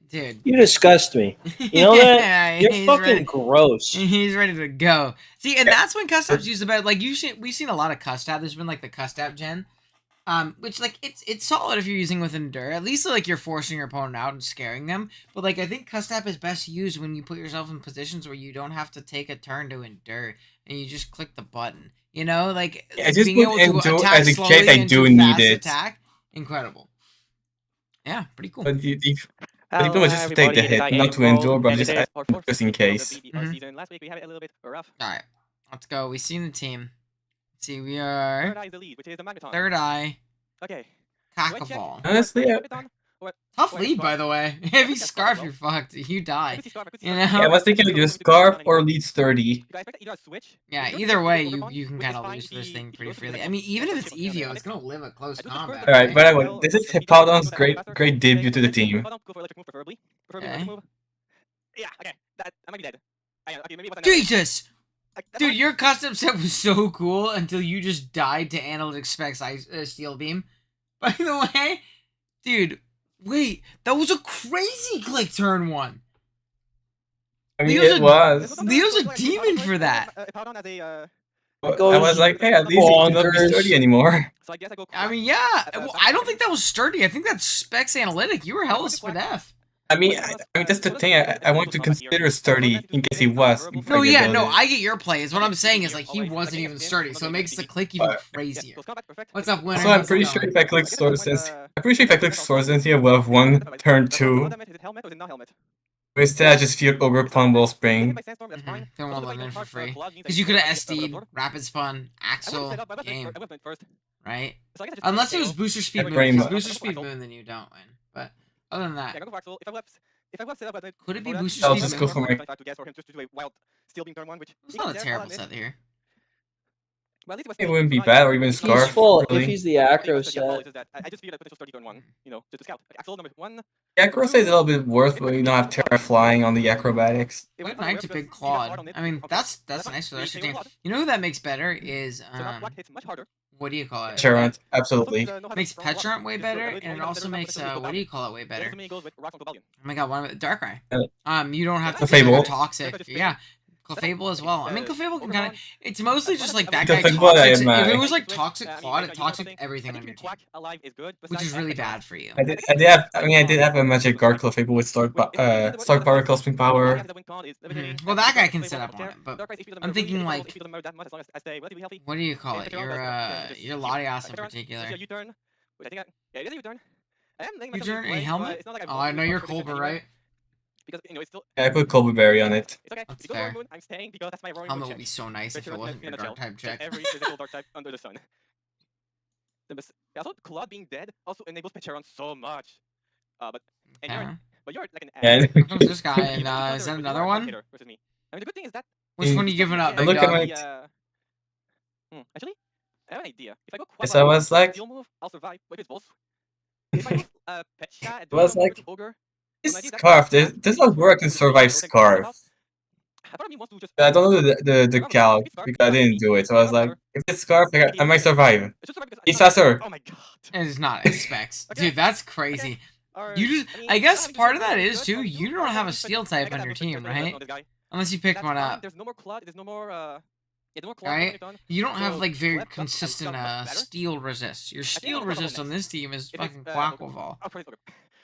Dude. You disgust me. You know that? Yeah, You're he's fucking ready. gross. He's ready to go. See, and that's when custabs use the best. Like we've seen a lot of custab. There's been like the custab gen, which like it's solid if you're using with endure. At least like you're forcing your opponent out and scaring them. But like I think custab is best used when you put yourself in positions where you don't have to take a turn to endure and you just click the button. You know, like I just being put able to endure attack as a slowly kid. I into do fast need it. attack, incredible. Yeah, pretty cool. But the people was just to take the hit, not to endure, but just in case. Last week we had it a little bit rough. All right, let's go. We've seen the team. Let's see, we are Third eye is the lead, which is the Magneton. Third Eye, Okay. Cockaball. Honestly, Tough lead, by the way. If you scarf, you're fucked. You die. You know? I was thinking of just Scarf or lead sturdy. Yeah, either way, you can kind of lose this thing pretty freely. I mean, even if it's Evio, it's gonna live a close combat. Alright, right? but anyway, this is Hippowdon's great debut to the team. Okay. Yeah, okay. That might be dead. Okay, maybe it wasn't Jesus! that Dude, one- your custom set was so cool until you just died to Analytics Specs Steel Beam. By the way, dude, wait, that was a crazy click turn 1. I mean, Leo's it a- was. Leo's a demon for that. Hippowdon as a, I was like, hey, at least it cannot be bonkers. sturdy anymore. so I guess I go. I mean, yeah. Well, I don't think that was sturdy. I think that's Specs Analytic. You were hella Spadef. I mean, that's the thing. I want to consider sturdy in case he was. No, yeah, no, I get your play. Is what I'm saying is, like, he wasn't even sturdy, so it makes the click even crazier. What's up, winner? So I'm How's it pretty going? sure if I click Sword Sense, he will have won turn 2. Is it helmet or is it not helmet? Instead, I just feel Ogre Pummel Spring. Don't want to let in for free. Because you could have SD'd, Rapid Spun, Axel, game, right? Unless it was Booster Speed Moon. Very If it's much. Booster Speed Moon, then you don't win. But other than that, could it be Booster I'll Speed just Moon? go for my. It's not a terrible set here. It wouldn't be bad, or even He's Scarf. full Really. if he's the acro set. I just feel like potential 30 turn 1, you know, just to scout. Like, Axel number 1. Acro is a little bit worse, but you don't have Terra flying on the acrobatics. What a 90 big clawed. I mean, that's nice for the rest of the team. You know who that makes better is what do you call it? Petulant, absolutely. Makes Petulant way better, and it also makes what do you call it way better? Oh my god, one of it, Darkrai. You don't have to Clefable. toxic. Yeah. Clefable as well. I mean, Clefable can kind of. It's mostly just like that guy Clefable, toxic. I If it am, was like toxic clawed, it toxic everything on your team, which is really bad for you. I did have a Magic Guard Clefable with Stark Power, Cosmic Power. Well, that guy can set up on it, but I'm thinking like, what do you call it? Your Latias in particular. You turn a helmet? Oh, I know you're Colbur, right? Because it's still. Yeah, I put Colbur on it. It's okay. That's Because fair. Moon, I'm staying because that's my roaring Helmet moon would be check. so nice if it wasn't your dark type check. Every physical dark type under the sun. Also, Claude being dead also enables Pecharon so much. But you're like an And Here comes this guy, and is that another one? Versus me. I mean, the good thing is that. Which one are you giving up, I big look at dog? my- Actually, I have an idea. If I go Yes, I was like- Steel move, I'll survive. But if it's both, if I go Pecha and was Dual move like- with Ogre, This Scarf, there's not where I can survive Scarf. part of me wants to just. I don't know the calc because I didn't do it. So I was like, if it's Scarf, I might survive. It's just survive because He's I'm not- faster. Oh my god. It's not, it's specs. Okay. Dude, that's crazy. Alright, You just, mean, I guess mean, part of just that really is good, too, but you no, don't I have a mean, steel like, type I on got your no team, pictures, right? on this guy. Unless you pick That's one fine, up, There's no more Claude, there's no more yeah, no more Claude right? on it. You don't have So, like very Clap, consistent better. steel resist. Your think steel I'll go resist next. on this team is If it's, fucking Ogre. Quackleval. Oh, Ogre.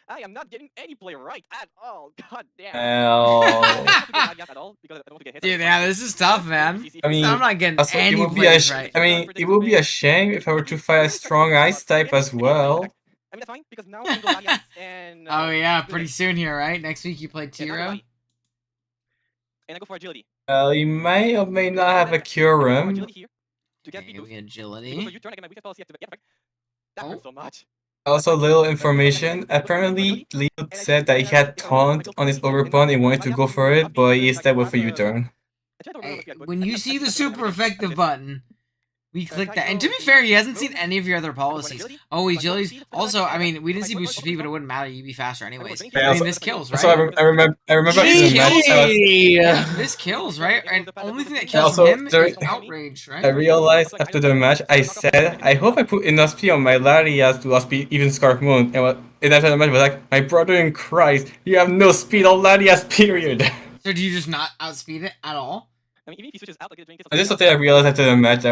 I am not getting any play right at all. God damn. Well, I don't want to do Latias at all because I don't want to get hit. Dude, yeah, this is tough, man. I mean, I'm not getting also, any it would be plays right. it would be a shame if I were to fight a strong ice type as well. I mean, that's fine because now I can go Latias and. Oh yeah, do pretty this. soon here, right? Next week you play Yeah, now Tiro. Lati. And I go for agility. You may or may not have a Curum. Agility here to get Okay, me boost. we So agility. you turn, I get my weakness policy activate. Yeah, that hurts Oh. so much. Also, little information. Apparently, Leo said that he had taunt on his overpawn and wanted to go for it, but he instead went for U-turn. Hey, when you see the super effective button, we click that. And to be fair, he hasn't seen any of your other policies. Oh, agility's also. I mean, we didn't see booster speed, but it wouldn't matter. You'd be faster anyways. I mean, this kills, right? Also, I remember in the match, Yeah, this kills, right? And only thing that kills also, him there- is outrage, I right? realized after the match, I said, I hope I put enough speed on my Latias to outspeed even Scarf Moon. And after the match, I was like, my brother in Christ, you have no speed on Latias, period. So do you just not outspeed it at all? I mean, even if he switches out, like, drink And this is something I realized after the match.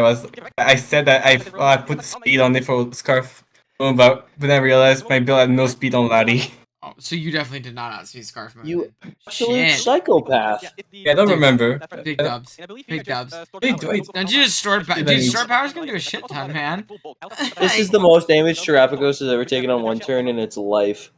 I said that I put speed on it for Scarf Moon, but then I realized my build had no speed on Lati. Oh, so you definitely did not outspeed Scarf Moon. You then. absolute Shit. psychopath. Yeah, I don't Dude. remember. Big dubs. Big Big dubs. Wait. Don't you just store power? Dude, store power's gonna do a shit ton, man. This is the most damage Terrapagos has ever taken on one turn in its life.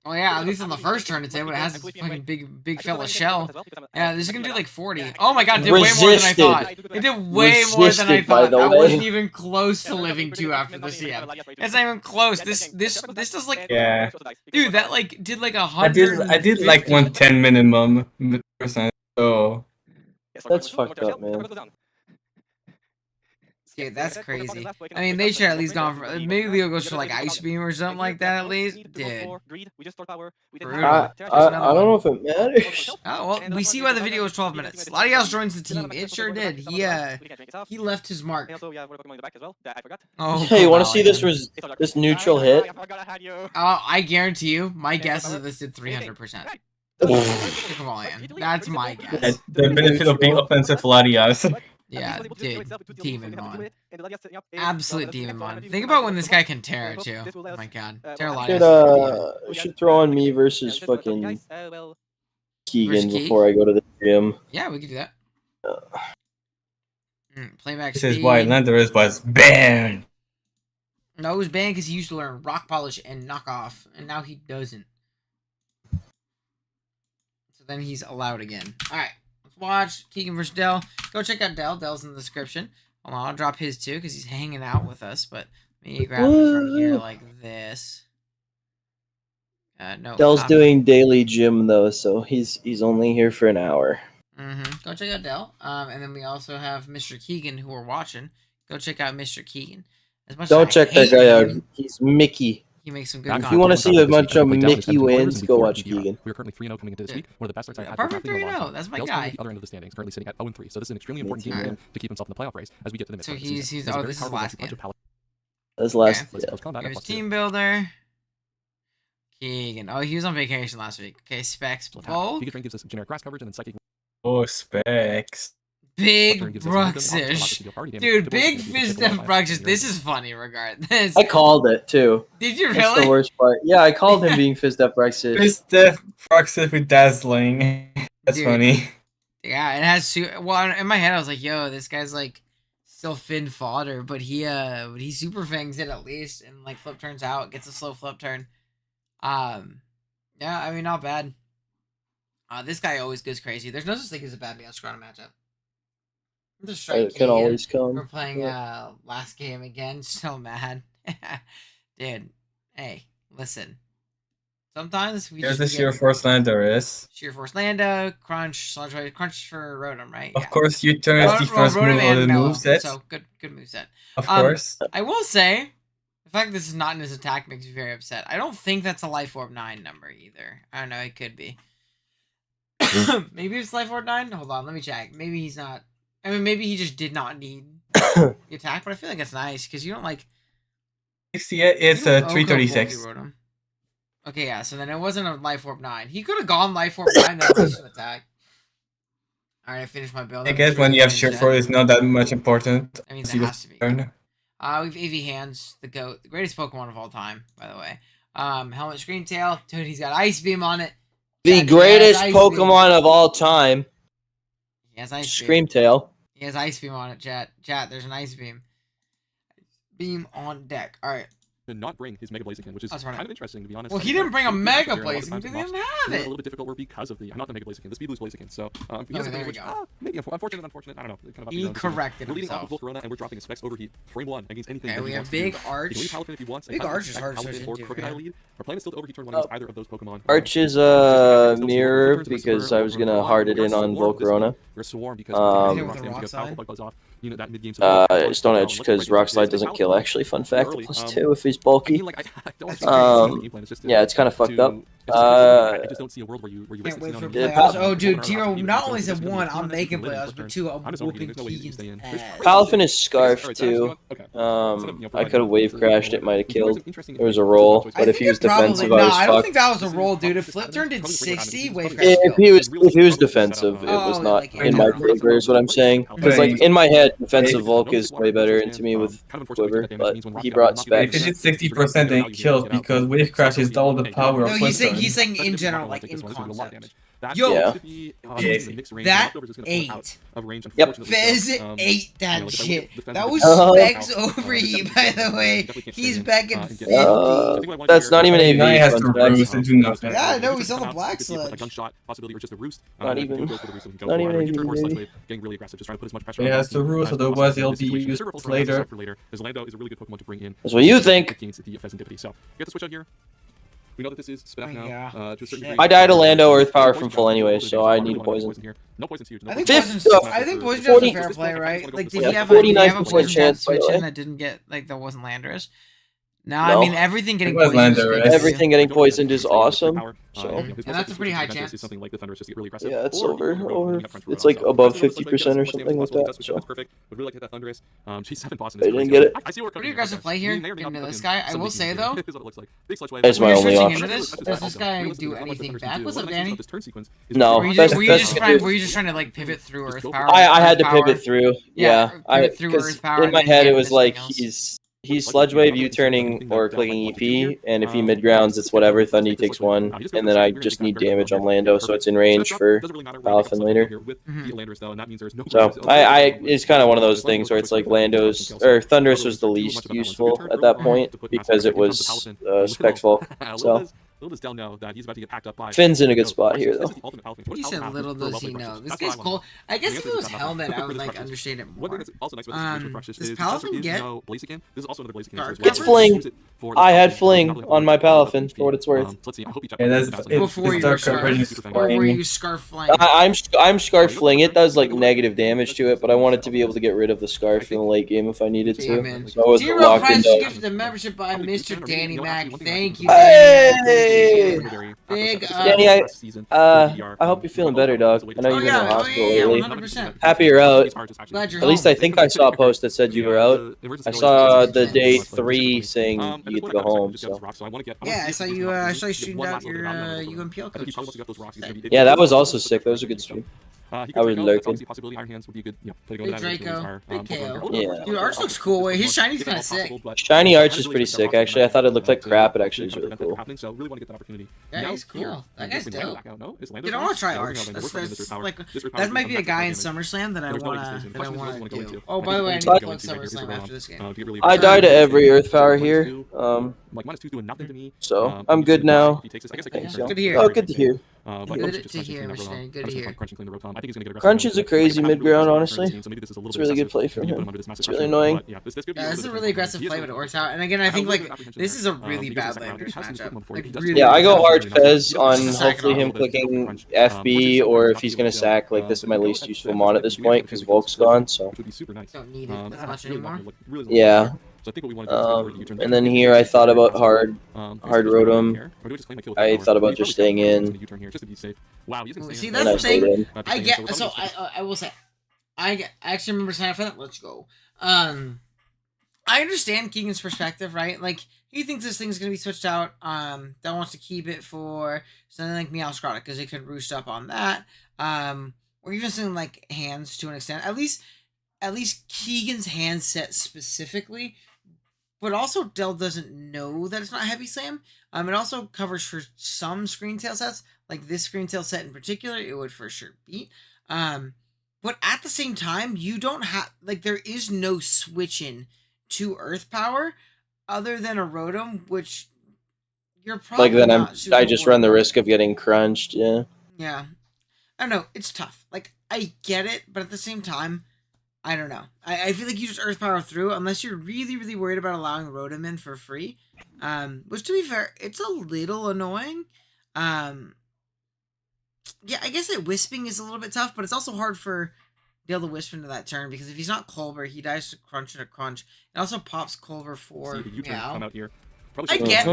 Oh yeah, at least on the first turn it's in, but it has this fucking big fella shell. Yeah, this is gonna do like 40. Oh my god, it did way more than I Resisted. thought. It did way more than I Resisted, by thought. the That way. wasn't even close to living 2 after the CM. It's not even close. This does like, Yeah. dude, that like did like 100. I did like 110 minimum percent. So That's fucked up, man. Dude, that's crazy. I mean, they should at least gone for. Maybe Leo goes for like Ice Beam or something like that at least. Dude. Brutal. I don't know if it matters. Oh well, we see why the video was 12 minutes. Latias joins the team. It sure did. He left his mark. Oh, Hey, you want to see Cobalion. this neutral hit? Oh, I guarantee you, my guess is that this did 300%. Cobalion. That's my guess. the benefit of being offensive Latias. Yeah, dude, Demon Mon. Absolute Demon Mon. Think about when this guy can Terra too. Oh my god. Terra Latias. Should throw on me versus fucking Keegan Versus Keith? before I go to the gym. Yeah, we could do that. Playback This is speed. why Landorus was banned. No, it was banned because he used to learn Rock Polish and Knock Off, and now he doesn't. So then he's allowed again. Alright, let's watch Keegan vs. Dell. Go check out Dell. Dell's in the description. Hold on, I'll drop his too because he's hanging out with us, but let me grab it from here like this. No. Dell's stop. doing daily gym though, so he's only here for an hour. Go check out Dell. And then we also have Mr. Keegan who we're watching. Go check out Mr. Keegan. As much Don't as I check that hate guy out. him, He's Mickey. he makes some good If content. you want to see a bunch of Played Dell Mickey since wins, go watch BBR. Keegan. We are currently 3-0 coming into this Dude. week. One of the best starts I've Yeah, had perfect in a long 3-0. time. That's my Dell's guy. currently at the other end of the standings, currently sitting at 0-3. So this is an extremely important game for him to keep himself in the playoff race as we get to the So midpoint of the he's season. oh, He has a very this is powerful last punch game. of power. That's last. Let's Yeah. close combat at Here's plus 2. team builder. Keegan. Oh, he was on vacation last week. Okay, specs. Both. He gives us generic grass coverage and then psychic. Oh, specs. Big Gives us momentum, Bruxish. offensive deal party damage, Dude, double big damage, fist double of fire, Bruxish. and This you're- is funny regardless. I called it too. Did you That's really? the worst part. Yeah, I called him being Fist Up Brexit. Fist Def Proxy with Dazzling. That's Dude. funny. Yeah, it has well in my head I was like, yo, this guy's like still Finn fodder, but he super fangs it at least and like flip turns out, gets a slow flip turn. Yeah, I mean not bad. This guy always goes crazy. There's no such thing as a bad Meow Scrona matchup. I'm just trying It can always We're come. playing last game again, so mad. Dude, hey, listen. Sometimes we Here's just the sheer forget- force lander is. Sheer Force Lando, Crunch, Sludge, Crunch for Rotom, right? Of course, you turn Ro- the Ro- first Rotom move of and the Mellow, move set. So good moveset. Of Um, course. I will say, the fact this is not in his attack makes me very upset. I don't think that's a Life Orb 9 number either. I don't know, it could be. Maybe it's Life Orb 9? Hold on, let me check. Maybe he's not. I mean, maybe he just did not need the attack, but I feel like it's nice, because you don't like... 68, it's you a don't Oko 336. Bulky Rotom. Okay, yeah, so then it wasn't a Life Orb 9. He could have gone Life Orb 9 then just an attack. Alright, I finished my build. I guess when you have sheer force, it's not that much important. I mean, See that the has to be. turn. We have AV Hands, the GOAT, the greatest Pokemon of all time, by the way. Helmet Screen Tail, dude, he's got Ice Beam on it. The Chat, he greatest has Ice Beam. Pokemon of all time, He has Ice Beam. Screamtail. He has Ice Beam on it, chat. Chat, there's an Ice Beam. Beam on deck. Alright. Did not bring his Mega Blaziken, which is That's kind right. of interesting to be honest. Well, he didn't bring a Mega Blaziken Blaziken because he didn't have A it. little bit difficult were because of the not the Mega Blaziken, the Speed Boost Blaziken. So because there of the we which, go. maybe unfortunate. I don't know. Kind of up to He your own decision. corrected We're leading off himself. with Volcarona, and we're dropping a Specs Overheat. Frame 1 against anything. Okay, that we he have wants to do. Big He Arch. can leave Palafin if he wants. Big Arch is hard to Palafin switch or into, Crocodile man. lead. Our plan is still to overheat turn 1 against either of those Pokemon. Arch is mirror because I was gonna hard it in on Volcarona. We're Swarm because Hit with a Rock Slide. Stone Edge because Rock Slide doesn't kill. Actually, fun fact, +2 if he's bulky. Yeah, it's kind of fucked up. I just don't see a world where you Can't waste wait for on playoffs. Oh, dude, Tiro, not only is it one, I'm making playoffs, but two, I'm whooping Keegan's ass. Palafin is Scarf too. I could have wave crashed. It might have killed. There was a roll, but if he was defensive, I no, was I don't fucked. think that was a roll, dude. If Flip Turn did 60, wave crash If he was defensive, it Oh, was not like in my favor. Is what I'm saying. Because like in my head, defensive Volk is way better into me with Quiver, but he brought If specs. it hits 60%, then it kills because Wave Crash is double the power No, of he's saying Flip he's saying in general, like in concept. Yo, Yo, that 8. Yep. Fez ate that shit. That was Oh. Specs overheat, by the way. He's back in 50. That's not even Now he AV. has fun to fact. roost and do nothing. Yeah, no, he's on the Black Sludge. Not even AV, baby. Getting really aggressive, just trying to put as much pressure He on has to roost, otherwise he'll be used later. As Lando is a really good Pokemon to bring in. That's what you think. Against the Pheasantipity. So, get the switch out here. We know that this is spec Oh, now. yeah. To a certain Shit. degree. I died to Lando Earth Power from full anyway, so I need a poison. Here. No poison's huge. No I think poison's Fifth- Poison's, I think Poison 40 is a fair play, right? Like, did Yeah, he have a 49% Poison chance, by the switch way. in that didn't get, like, that wasn't Landorus? No, No. I mean, everything getting It was poisoned. Landorus. is crazy. Everything getting poisoned is awesome. So And that's a pretty high chance. Something like the Thunderous just get really aggressive. yeah, it's Or over. you can Over. get front It's row. like So, above that's what it looks 50% or like. something like That's that. So perfect. Would really like to hit that Thunderous. She's 7 Boston. I didn't get it. I see where we're Pretty cooking aggressive here. play here They're into not this cooking. guy. I will say, though, This is what it looks like. Big Sludge Wave. That's my when you're only switching option. into this, does this guy do anything bad? What's up, Danny? No, Were you Fez- just Fez- trying to like pivot through Earth Power? I had to Earth Power? pivot through. Yeah, Yeah, pivot through because Earth Power in my and head then it was everything like else. he's Sludge Wave U-turning or clicking EP, and if he mid-grounds, it's whatever. Thundy takes 1, and then I just need damage on Lando, so it's in range for Palafin later. Mm-hmm. So I it's kind of one of those things where it's like Lando's or Thunderous was the least useful at that point because it was Specs Volk. So Little does Dell know that he's about to get packed up by. Finn's in a good spot here though. He said little does he know. This guy's cool. I guess if it was Helmet, I would like understand it One more. thing that's also nice about this Does is Palafin get no Blaziken. This is also another Blaziken. Dark as well. It's Fling. I had fling on my Palafin for what it's worth. Yeah, Before you were dark coverage is scarf, or were fine. you scarf flying? I'm scarf fling. It does like negative damage to it, but I wanted to be able to get rid of the scarf in the late game if I needed Amen. to. So I wasn't Zero locked prize into. gift the membership by Mr. Danny Mac. Thank you, Hey! Danny. Big Danny, I hope you're feeling better, dog. I know you've been in the hospital lately. 100%. Happy you're out. Glad you're At least home. I think I saw a post that said you were out. I saw the day 3 saying you get to go home. So Yeah, I saw you shooting out your UMPL coach. yeah, that was also sick. That was a good stream. I was lurking. Big Draco, big KO. Yeah. Dude, Arch looks cool. Wait, his shiny's kind of sick. Shiny Arch is pretty sick, actually. I thought it looked like crap. It actually is really cool. Yeah, he's cool. That guy's dope. Dude, I want to try Arch. That's like that might be a guy in SummerSlam that I wanna do. Oh, by the way, I need to plug SummerSlam after this game. I die to every Earth Power here. So I'm good now. Good to hear. Oh, good to hear. Good to hear, Mr. Good to hear. Crunch is a crazy mid ground, honestly. It's a really good play from him. It's really annoying. Yeah, this is a really aggressive play, but it works out. And again, I think like this is a really bad Landers matchup. Like, really Yeah, I go hard bad. Fez on hopefully him clicking FB, or if he's gonna sack, like this is my least useful mod at this point because Volk's gone. So Don't need it as much anymore. yeah. And then here I thought about hard Rotom. I thought about just staying in. See, And that's I the stayed thing. in. I get. So I will say, I actually remember signing up for that. Let's go. I understand Keegan's perspective, right? Like he thinks this thing's gonna be switched out. That wants to keep it for something like Meowscrotic because it could roost up on that. Or even something like hands to an extent. At least Keegan's hand set specifically. But also, Dell doesn't know that it's not Heavy Slam. It also covers for some Screen Tail sets, like this Screen Tail set in particular, it would for sure beat. But at the same time, you don't have, like, there is no switch-in to Earth Power other than a Rotom, which you're probably Like then not super I just run the worried risk of getting crunched. Yeah. about. Yeah. I don't know. It's tough. Like, I get it, but at the same time, I don't know. I feel like you just Earth Power through unless you're really, really worried about allowing Rotom in for free. Which, to be fair, it's a little annoying. Yeah, I guess that Wisping is a little bit tough, but it's also hard for Dale to Wisp into that turn because if he's not Culver, he dies to Crunch and a Crunch. It also pops Culver for Meow. I get,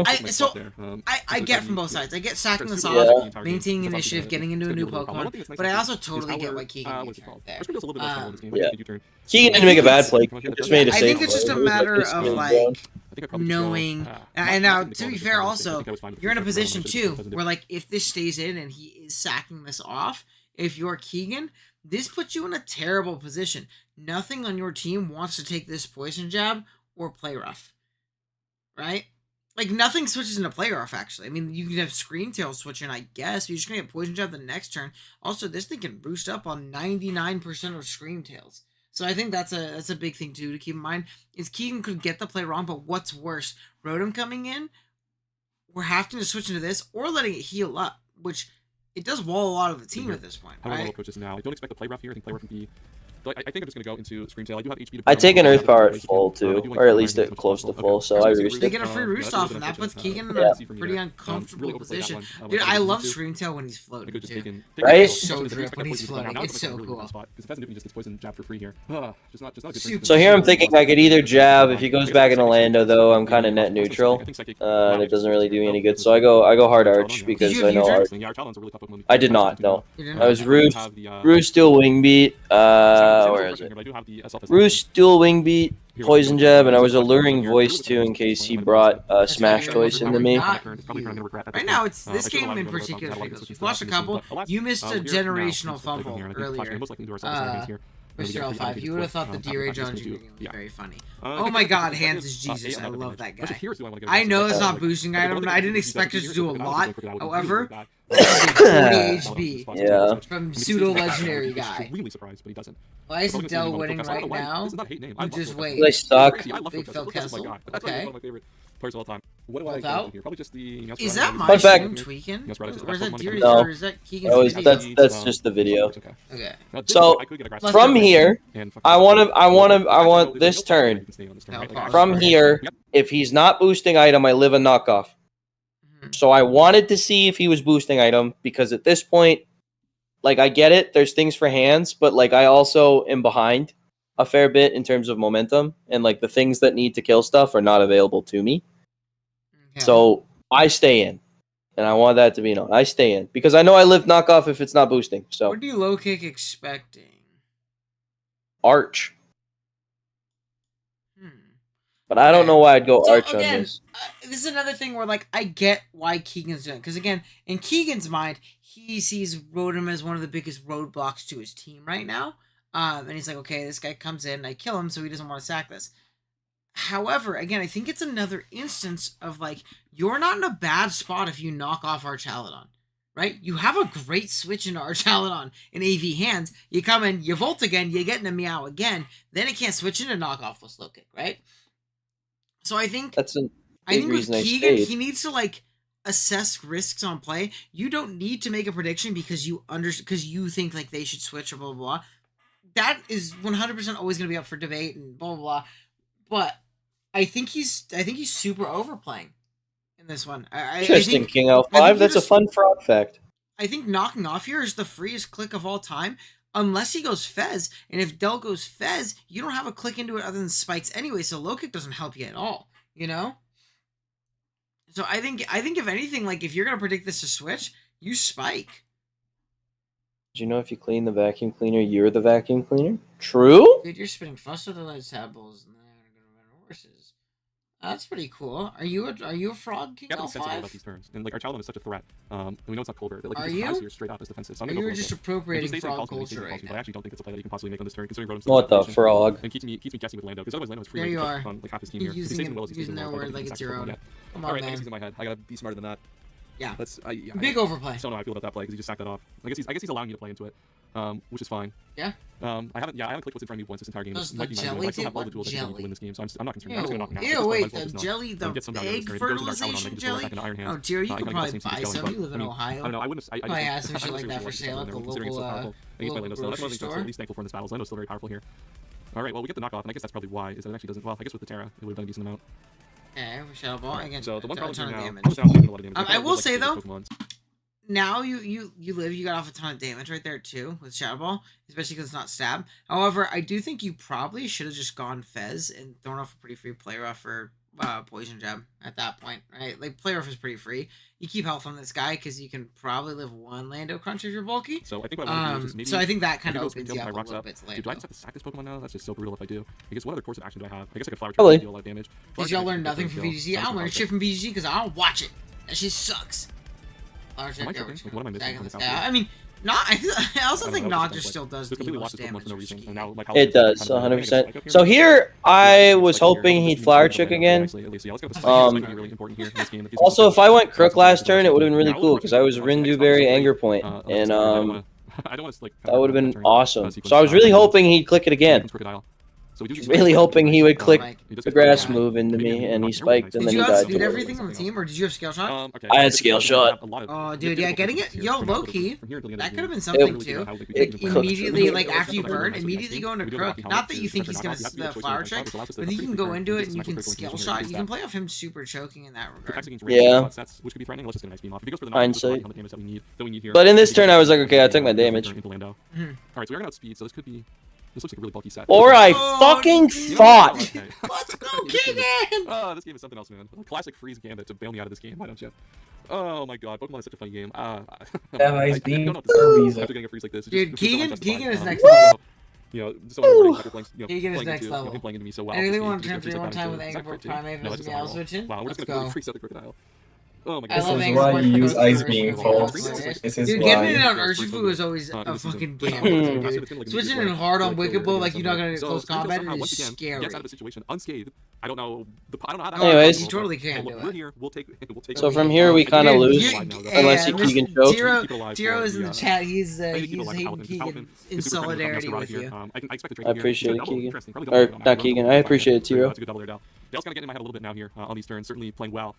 I get from both sides. I get sacking this off, Yeah. maintaining initiative, getting into a new Pokemon, but I also totally get why Keegan used it there. Yeah. Keegan didn't make a bad play. He just made a I safe think it's just play. a It was matter this of mid like ground. knowing. And now, to be fair, also you're in a position too where like if this stays in and he is sacking this off, if you're Keegan, this puts you in a terrible position. Nothing on your team wants to take this poison jab or play rough, right? Like, nothing switches into play rough, actually. I mean, you can have Screen Tail switch in, I guess. You're just going to get Poison Jab the next turn. Also, this thing can boost up on 99% of Scream Tails. So I think that's a big thing, too, to keep in mind. Is Keegan could get the play wrong, but what's worse? Rotom coming in, we're having to switch into this, or letting it heal up, which it does wall a lot of the team at this point, right? I don't expect the play rough here. I think play rough would be... I think I'm just going to go into Scream Tail. I do have HP. I take an Earth Power at full too, or at least at close to full. So I roost They it. get a free roost off, and that puts Keegan in Yeah. a pretty uncomfortable position. Dude, I love Scream Tail when he's floating, too. Right? It's so drip when he's floating. It's so cool. So here I'm thinking I could either jab. If he goes back into Lando, though, I'm kind of net neutral, and it doesn't really do me any good. So I go hard Arch because I know Arch. I did not. No, You didn't? I was Roost, dual wing beat. Where is it? Roost, dual wing beat, poison jab, and I was alluring voice too in case he brought Smash Choice into me. Right now, it's this game in particular. We've watched a couple. You missed a generational fumble earlier. Mr. L5, you would have thought the D-Ray John Jr. game was very funny. Oh my god, Hands is Jesus. I love that guy. I know it's not boosting item. I didn't expect it to do a lot. However, 40 HB Yeah. from pseudo-legendary guy. Why isn't Dell winning right now? You just wait. I suck. Big Phil Kessel. Okay. players of all time. What do I Without? go here? Probably just the. Is that my Fun fact. stream tweaking? Yes, right, it's Or is that best Deer's, No. or is that Keegan's No, video? that's just the video. Okay. Okay. Now, this So, I could get a grass Let's from go. here, and fucking- I want Actually, this no problem. turn. You can stay on this turn, No right? Like, problem. From Okay. here, Yep. if he's not boosting item, I live a knockoff. Mhm. So I wanted to see if he was boosting item because at this point, like I get it, there's things for hands, but like I also am behind a fair bit in terms of momentum, and like the things that need to kill stuff are not available to me. Okay. So I stay in, and I want that to be known. I stay in because I know I live knockoff if it's not boosting. So What are you low kick expecting? Arch, Hmm. but I don't know why I'd go So Arch on again, this. this is another thing where like I get why Keegan's doing it because again, in Keegan's mind, he sees Rotom as one of the biggest roadblocks to his team right now. And he's like, okay, this guy comes in, I kill him, so he doesn't want to sack this. However, again, I think it's another instance of like you're not in a bad spot if you knock off Archaludon, right? You have a great switch into Archaludon in AV hands. You come in, you volt again, you get into Meow again, then it can't switch into knockoff with slow kick, right? So I think That's a I big think with reason I Keegan, stayed. he needs to like assess risks on play. You don't need to make a prediction because you think like they should switch or blah blah blah. That is 100% always going to be up for debate and blah blah blah. But I think he's super overplaying in this one. I Interesting, think, King I think L5. you That's a just- fun frog fact. I think knocking off here is the freest click of all time. Unless he goes Fez, and if Dell goes Fez, you don't have a click into it other than spikes anyway, so low kick doesn't help you at all, you know? So I think if anything, like if you're gonna predict this to switch, you spike. Did you know if you clean the vacuum cleaner, you're the vacuum cleaner? True? Dude, you're spitting faster than those tadpoles and horses. That's pretty cool. Are you a frog, King You have to be sensible about L5? these turns, and like Archaludon is such a threat. And we know it's not Colbert. Like, Are he just you? here straight up as defensive. So I'm Or gonna you go were for just Colbert. If he appropriating stays in, he frog calls me, he stays in, culture he right calls me, now. but I actually don't think it's a play that you can possibly make on this turn, considering Rotom's What the position. frog? And keeps me guessing with Lando, because otherwise Lando is free There to you click are. on like half his team You're here. If he stays in Will, he stays using in their Will, I don't word think like he can it's your sacrifice own. one yet. Come All on, right, I guess man. he's in my head. I gotta be smarter than that. Yeah. I Big overplay. just don't know how I feel about that play because he just sacked that off. I guess he's allowing you to play into it, which is fine. Yeah. I haven't clicked what's in front of me once this entire game. Does It might the be my jelly but I still do have all the what tools I can jelly? win this game, so I'm not concerned. I'm just gonna knock him out. At this Ew, point, wait, might as well the just not. jelly, the Get some down the egg other turn. He goes into Archaludon, fertilization I can just go jelly? back into Iron Hands. Oh, dear, you I could can probably get the buy same some. going, You live in I mean, Ohio. I don't know. I wouldn't have. Probably have some I shit like wouldn't that have for just sale gone at the there, considering it's so local, powerful. And he's playing Lando, so that's one of the things grocery that's at least thankful for in this battle. Lando's still very powerful here. All right, well, we get the knockoff, and I guess that's probably why. Is that it actually doesn't. Well, I guess with the Terra, it would have done a decent amount. Yeah, Shadow Ball. Again, So the one a problem ton here of now, damage. I'm just not doing a lot of damage. I will like say, the though, Pokemons. now you got off a ton of damage right there too with Shadow Ball, especially because it's not stab. However, I do think you probably should have just gone Fez and thrown off a pretty free play rough for poison jab at that point, right? Like play rough is pretty free. You keep health on this guy because you can probably live one Lando crunch if you're bulky. So I think what I want to do is just maybe. So I think that kind maybe of go opens Springfield you up with a my rocks little up. bit to Dude, do I Lando. just have to sack this Pokemon now? That's just so brutal if I do. Because what other course of action do I have? I guess I could Flower Probably. Trick and deal a lot of damage. Because y'all learn nothing from BGC. I don't learn shit from BGC because I don't watch it. That shit sucks. Flower Am I Trick, there we tripping? go. What am I missing Sack from this this guy. outfit? I mean, I also I think don't know, Noctis it's still just does Just the completely most lost this Pokemon damage for no with reason. Ski. And now, like, how It does, 100%. So here, I was hoping he'd Flower Trick again. Also, if I went Crook last turn, it would have been really cool because I was Rinduberry Anger Point, and that would have been awesome. So I was really hoping he'd click it again. Really hoping he would click the grass move into me, and he spiked, and Did then you he have died. speed everything on the team, or did you have scale shot? I had scale shot. Oh, dude, yeah, getting it, yo, low key, that could have been It- something too. it Like, cooked. immediately, like after you burn, immediately go into Crook. Not that you think he's gonna flower trick, but if you can go into it and you can scale shot, you can play off him super choking in that regard. Yeah. Hindsight. But in this turn, I was like, okay, I took my damage. Alright, so we're gonna outspeed, so this could be. This looks like a really bulky set. Or I fucking dude. thought. Let's go, Keegan! Oh, this game is something else, man. Classic freeze gambit to bail me out of this game. Why don't you? Oh my god, Pokemon is such a funny game. Yeah, he's being don't know what to say Kirby's after getting a freeze like this. It Dude, just feels so Keegan unjustified. is next So, level. you know, so many after playing, Keegan is playing next into, level. him playing into me so well. I really just want to being- turn just 3 one being time with is that Anger correct, too? Primate No, versus that's just Meow not switching. Wow, we're Let's just gonna go. freeze out the Crocodile. Oh my I god. love This is Anger why Primate you use versus Ice Urshifu Beam, for folks. Urshifu. This is Dude, why. getting it on Urshifu is always a fucking gamble, dude. Switching in hard on Wicked Blow like you're not gonna get close combat is scary. Gets out of a situation unscathed. I don't know how that Anyways. You totally can do we're it. here. We'll take. So from here, we kind of Dude, lose. Mr. Unless you Keegan choke. Tiro is in the chat. He's hating Keegan Keegan in solidarity with you. I appreciate it, Keegan. Or not Keegan. I appreciate it, Tiro. That's a good double there, Dell. Dell's kind of getting in my head a little bit now here on these turns. Certainly playing well.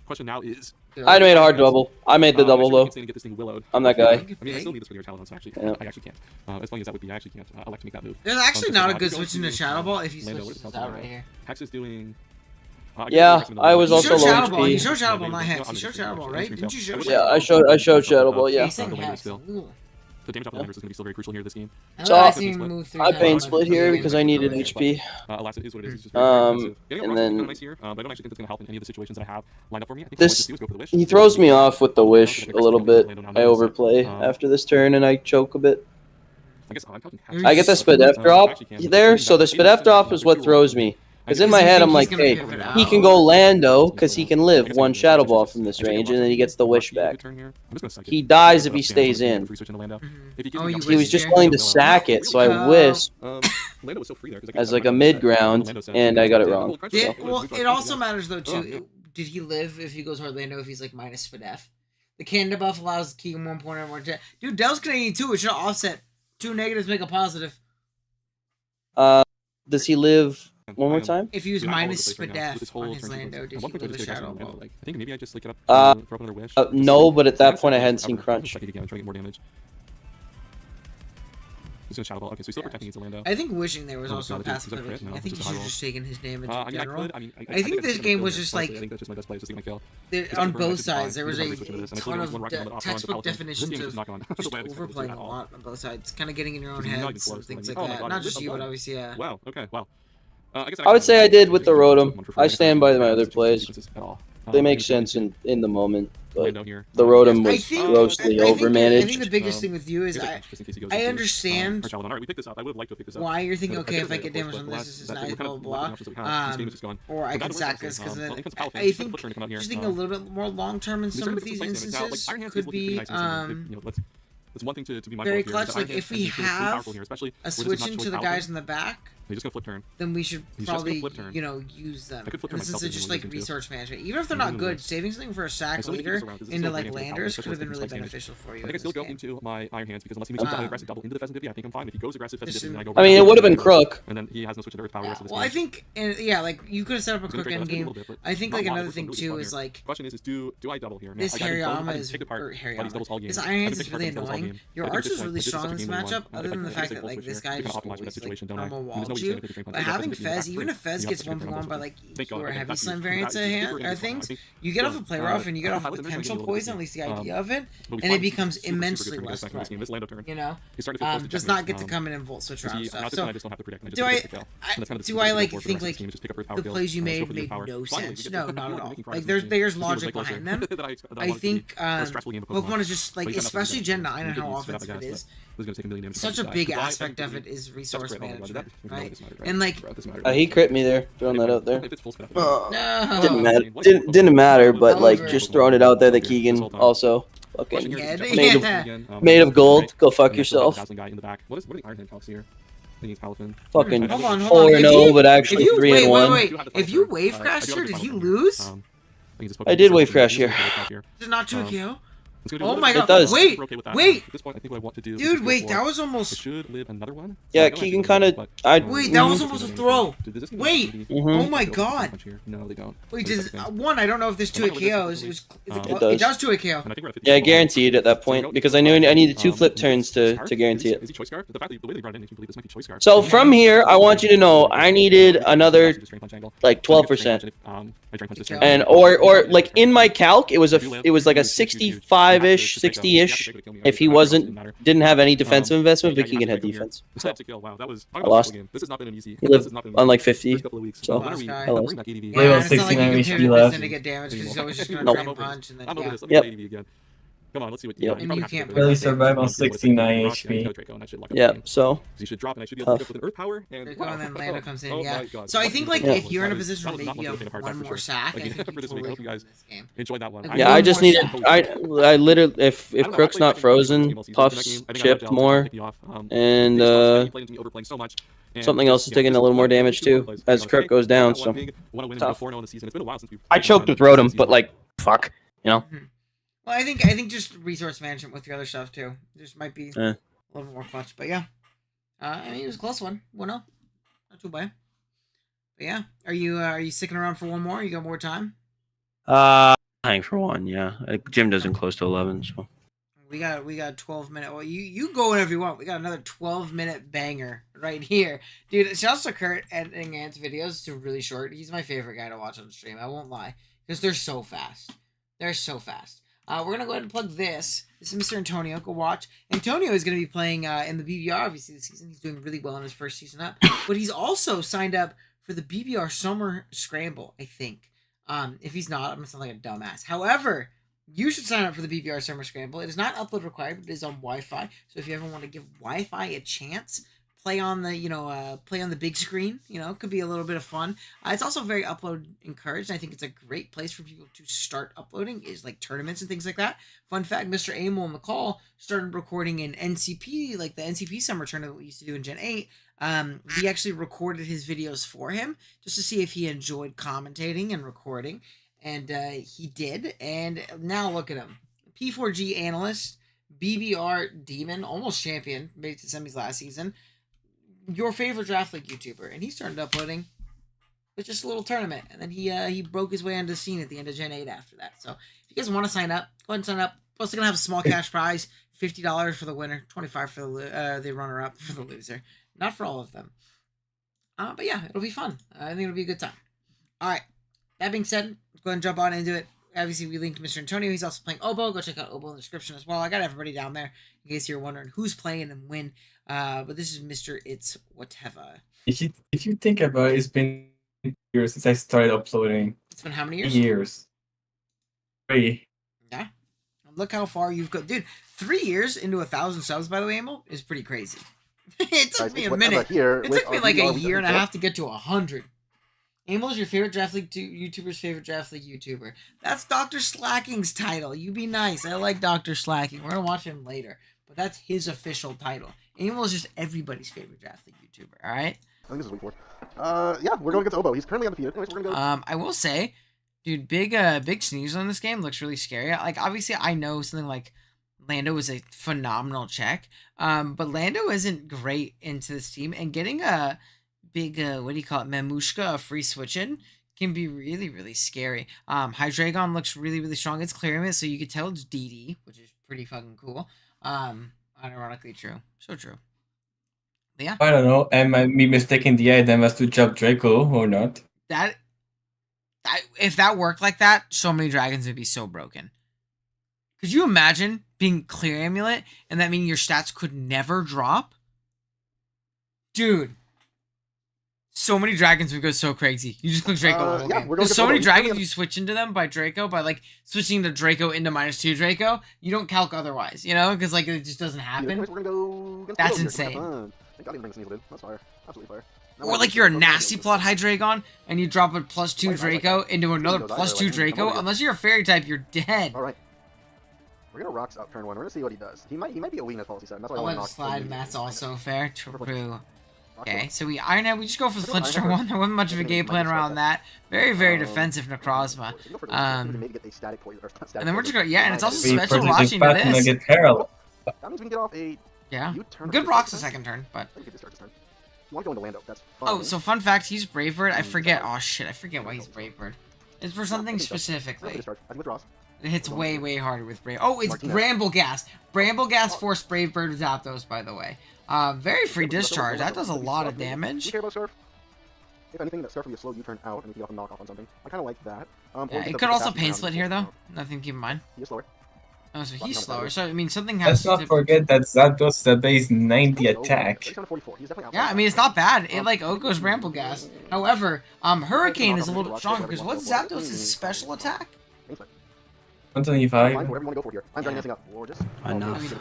Question now is. I made a hard double. I made the double though. Get this thing willowed. I'm that guy. I mean, I still need this for the Archalon, so actually, I actually can't. As funny as that would be, I actually can't elect to make that move. There's actually not a good switch into Shadow Ball if he switches this out right here. Hex is doing. Yeah, I was also low HP. You showed Shadow Ball, not Hex. You showed Shadow Ball, right? Didn't you show Shadow Ball? Yeah, I showed Shadow Ball, yeah. He's saying Hex. The damage off the landers is going to be still very crucial here this game. So I pain split here because I needed HP. Is what it is. And then nice here, but I don't actually think it's going to help in any of the situations that I have lined up for me. I think this he throws me off with the wish a little bit. I overplay after this turn and I choke a bit. I get the Spadef drop there, so the Spadef drop is what throws me. Because in my head, I'm like, hey, he can go Lando because he can live one Shadow Ball from this range, and then he gets the wish back. He dies if he stays in. He was just willing to sack it, so I whisked as like a mid ground, and I got it wrong. Well, it also matters though too. Did he live if he goes hard Lando if he's like minus Spadef? The Canada buff allows Keegan 1 point or more. Dude, Dell's Canadian too. It should offset 2 negatives, make a positive. Does he live? One more time? If he was minus Spadef on his Lando, did he live a Shadow Ball? I think maybe I just look it up. Throw up another wish. No, but at that point I hadn't seen Crunch. Try to get more damage. He's gonna Shadow Ball. Okay, so he's still protecting his Lando. I think wishing there was also a passive ability. I think he should have just taken his damage in general. I think this game was just like I think that's just my best play. Just to get my kill. On both sides, there was a ton of textbook definitions of just overplaying a lot on both sides, kind of getting in your own heads and things like that. Not just you, but obviously, yeah. Wow. Okay. Wow. I would say I did with the Rotom. I stand by my other plays. They make sense in the moment, but the Rotom was grossly overmanaged. I think the biggest thing with you is I understand why you're thinking, okay, if I get damage on this is nice, blah, blah, blah. Or I can sack this, because I think just thinking a little bit more long-term in some of these instances could be it's one thing to be very clutch. Like if we have a switch into the guys in the back, he's just gonna flip turn. Then we should probably, use them. And this is just like resource management. Even if they're not good, saving something for a sack leader into like landers could have been really beneficial for you. I think I still go into my Iron Hands because unless he makes an aggressive double into the defensive, I think I'm fine. If he goes aggressive defensive, then I go. I mean, it would have been Crook. And then he has no switch to Earth Power. Well, I think, like you could have set up a Crook end game. I think like another thing too is like. Question is do I double here? This Hariyama is This Iron Hands is really annoying. Your Archer's really strong in this matchup, other than the fact that like this guy just always like normal walled you. But having Fez, even if Fez gets 1-for-1 by like your heavy slam variants or things, you get off a play rough and you get off a potential poison, at least the idea of it, and it becomes immensely less threatening. Does not get to come in and volt switch around stuff. So do I like think like the plays you made no sense? No, not at all. Like there's logic behind them. I think Pokemon is just like, especially Gen 9 and how offensive it is. Such a big aspect of it is resource management, right? And like he crit me there, throwing that out there. Didn't matter. Didn't matter, but like just throwing it out there. That Keegan also fucking made of gold. Go fuck yourself. What are the Iron Hand calcs here? Fucking 4-0, but actually 3-1. Wait. If you wave crashed here, did he lose? I did wave crash here. Did not to a KO? Oh my god! It does. Wait, At this point, I think what I want to do. Dude, wait, that was almost. Should live another one. Yeah, Keegan kind of. Wait, that was almost a throw. Wait. Oh my god. No, they don't. Wait, one? I don't know if there's 2 KOs. It does 2 KO. Yeah, guaranteed at that point because I knew I needed 2 flip turns to guarantee it. Is he choice guard? The way they brought it in makes me believe this might be choice guard. So from here, I want you to know I needed another like 12%, and or like in my calc, it was like a 65-ish, 60-ish. If he didn't have any defensive investment, but Keegan had defense. So I lost. This has not been an easy. He lived on like 50, so I I lost. Yeah, 69 HP left. To get damage because he's always just gonna try and punch and then Yep. Come on, let's see what And you can't really survive on 69 HP. Yeah, so you should drop and I should be able to with an Earth Power and then Lando comes in. Yeah. So I think like if you're in a position where maybe you have one more sack, I think you totally hope you guys enjoyed that one. yeah, I just needed. I literally if Crook's not frozen, Puff's chipped more, and something else is taking a little more damage too as Crook goes down. So tough. I choked with Rotom, but like fuck, you know. Well, I think just resource management with your other stuff too. Just might be a little more clutch, but yeah. I mean, it was a close one. 1-0. Not too bad. But yeah, are you sticking around for one more? You got more time? Hang for one, yeah. Gym doesn't close to 11, so. We got 12-minute. Well, you go whenever you want. We got another 12-minute banger right here, dude. Shouts to Kurt editing Ant's videos to really short. He's my favorite guy to watch on stream. I won't lie, because they're so fast. They're so fast. We're gonna go ahead and plug this. This is Mr. Antonio. Go watch. Antonio is gonna be playing in the BBR obviously this season. He's doing really well in his first season up, but he's also signed up for the BBR Summer Scramble. I think. If he's not, I'm gonna sound like a dumbass. However, you should sign up for the BBR Summer Scramble. It is not upload required, but it is on Wi-Fi. So if you ever want to give Wi-Fi a chance, play on the big screen. It could be a little bit of fun. It's also very upload encouraged. I think it's a great place for people to start uploading, is like tournaments and things like that. Fun fact, Mr. Amel on the call started recording an NCP, like the NCP summer tournament we used to do in Gen 8. We actually recorded his videos for him just to see if he enjoyed commentating and recording. And he did, and now look at him. P4G analyst, BBR Demon, almost champion, made it to semis last season. Your favorite Draft League YouTuber, and he started uploading with just a little tournament, and then he broke his way onto the scene at the end of Gen 8 after that. So if you guys want to sign up, go ahead and sign up. Plus, they're gonna have a small cash prize, $50 for the winner, $25 for the runner-up, for the loser. Not for all of them. But yeah, it'll be fun. I think it'll be a good time. All right. That being said, let's go ahead and jump on into it. Obviously, we linked Mr. Antonio. He's also playing Oboe. Go check out Oboe in the description as well. I got everybody down there in case you're wondering who's playing and when. But this is Mr. It's Whatever. If you think about it, it's been years since I started uploading. It's been how many years? Years. 3. Yeah. Look how far you've got. Dude, 3 years into 1,000 subs, by the way, Amel, is pretty crazy. It took me a minute. It took me like a year and a half to get to 100. Amel's your favorite Draft League YouTuber's favorite Draft League YouTuber. That's Dr. Slacking's title. You be nice. I like Dr. Slacking. We're going to watch him later. But that's his official title. Amel is just everybody's favorite Draft League YouTuber. Alright? I think this is week 4. Yeah, we're going against Oboe. He's currently undefeated. Anyways, we're going to go. I will say, dude, big sneeze on this game looks really scary. Like, obviously, I know something like Lando is a phenomenal check. But Lando isn't great into this team. And getting a big, Mamushka, a free switch-in, can be really, really scary. Hydreigon looks really, really strong. It's clearing it, so you can tell it's DD, which is pretty fucking cool. Ironically true. So true. But yeah. I don't know. Am I mistaking the item as to jump Draco or not? If that worked like that, so many dragons would be so broken. Could you imagine being clear amulet and that meaning your stats could never drop? Dude. So many dragons would go so crazy. You just click Draco. Yeah, There's so many dragons you switch into them by Draco, by like switching to Draco into -2 Draco. You don't calc otherwise, because like it just doesn't happen. We're gonna go That's insane. Thank God he didn't bring Sneasel, dude. That's fire. Absolutely fire. Or like you're a nasty plot Hydreigon and you drop a +2 Draco into another +2 Draco. Unless you're a fairy type, you're dead. Alright. We're gonna rocks up turn 1. We're gonna see what he does. He might be a weakness policy set. That's why I want to knock. Slide, that's also fair. True. Okay, so we just go for the flinch turn 1. There wasn't much of a game plan around that. Very, very defensive Necrozma. And then we're just going, and it's also special watching to this. That means we can get off a good rocks the second turn, but. You want to go into Lando? That's fine. Oh, so fun fact, he's Brave Bird. I forget. Oh shit, I forget why he's Brave Bird. It's for something specifically. It hits way, way harder with Brave. Oh, it's Brambleghast. Brambleghast forced Brave Bird to Zapdos, by the way. Very free discharge. That does a lot of damage. Do you care about Surf? If anything, that Surf will be a slow U-turn out and we can knock off on something. I kind of like that. Yeah, it could also pain split here, though. Nothing to keep in mind. He is slower. Oh, so he's slower. So, I mean, something has Let's not forget that Zapdos is a base 90 attack. Yeah, I mean, it's not bad. It, like, Oko's Brambleghast. However, Hurricane is a little bit stronger, because what's Zapdos' special attack? 125. Whatever you want to go for here. I'm drawing this up. Enough.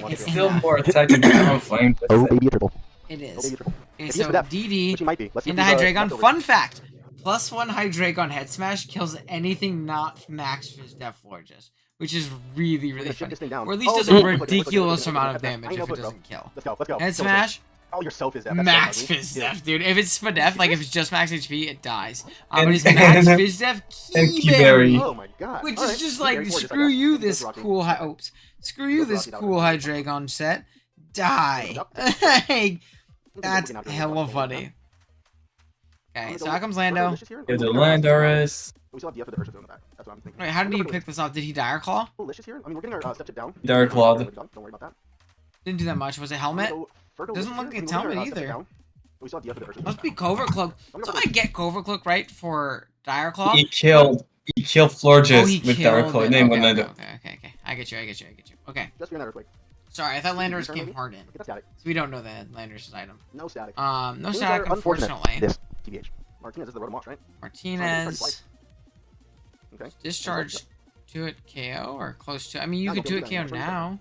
It's still more attacking than I'm fine. Oh, baby, a triple. It is. Oh, baby, a triple. Okay, so DD into Hydreigon. Fun fact. +1 Hydreigon head smash kills anything not max Fizdef Florges. Which is really, really funny. Or at least does a ridiculous amount of damage if it doesn't kill. Let's go. Head smash. Oh, you're so Fizdef. Max Fizdef, dude. If it's Spadef, like if it's just max HP, it dies. But it's max Fizdef Keyberry. Oh my god. Which is just like, screw you, this cool screw you, this cool Hydreigon set. Die. That's hella funny. Okay, so how comes Lando? Yeah, the Landaris. We still have DF for the Ursa in the back. That's what I'm thinking. Wait, how did he pick this up? Did he dire claw? Oh, Licious here. I mean, we're getting our step chip down. Dire clawed. Don't worry about that. Didn't do that much. Was it helmet? Doesn't look like it's helmet either. We still have DF for the Ursa. Must be covert cloak. So I get covert cloak right for dire claw. He killed Florges with Dire Claw. Okay, Name okay, Lando. okay. I get you. Okay. Just your earthquake. Sorry, I thought Landers came hard in. That's static. So we don't know that Landers' item. No static. No static, unfortunately. This TBH. Martinez is the Rotom Watch, right? Martinez. Okay. Discharge to it KO or close to. I mean, you could do it KO now.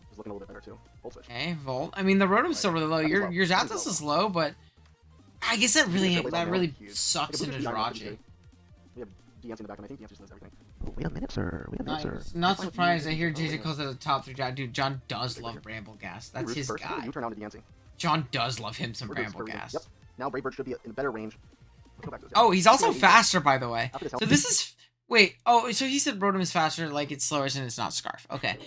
It's looking a little bit better too. Volt switch. Okay, Volt. I mean, the Rotom's still really low. Your Zapdos is low, but I guess that really sucks into Jirachi. We have DMC in the back, and I think DMC lives everything. Oh, wait a minute, sir. Not surprised. I hear JJ calls it the top 3 guy. Dude, John does love Bramble Gas. That's his guy. You turn on to DMC. John does love him some Bramble Gas. Yep. Now Brave Bird should be in better range. Oh, he's also faster, by the way. So this is... Wait, oh, so he said Rotom is faster, like it's slower, and it's not Scarf. Okay.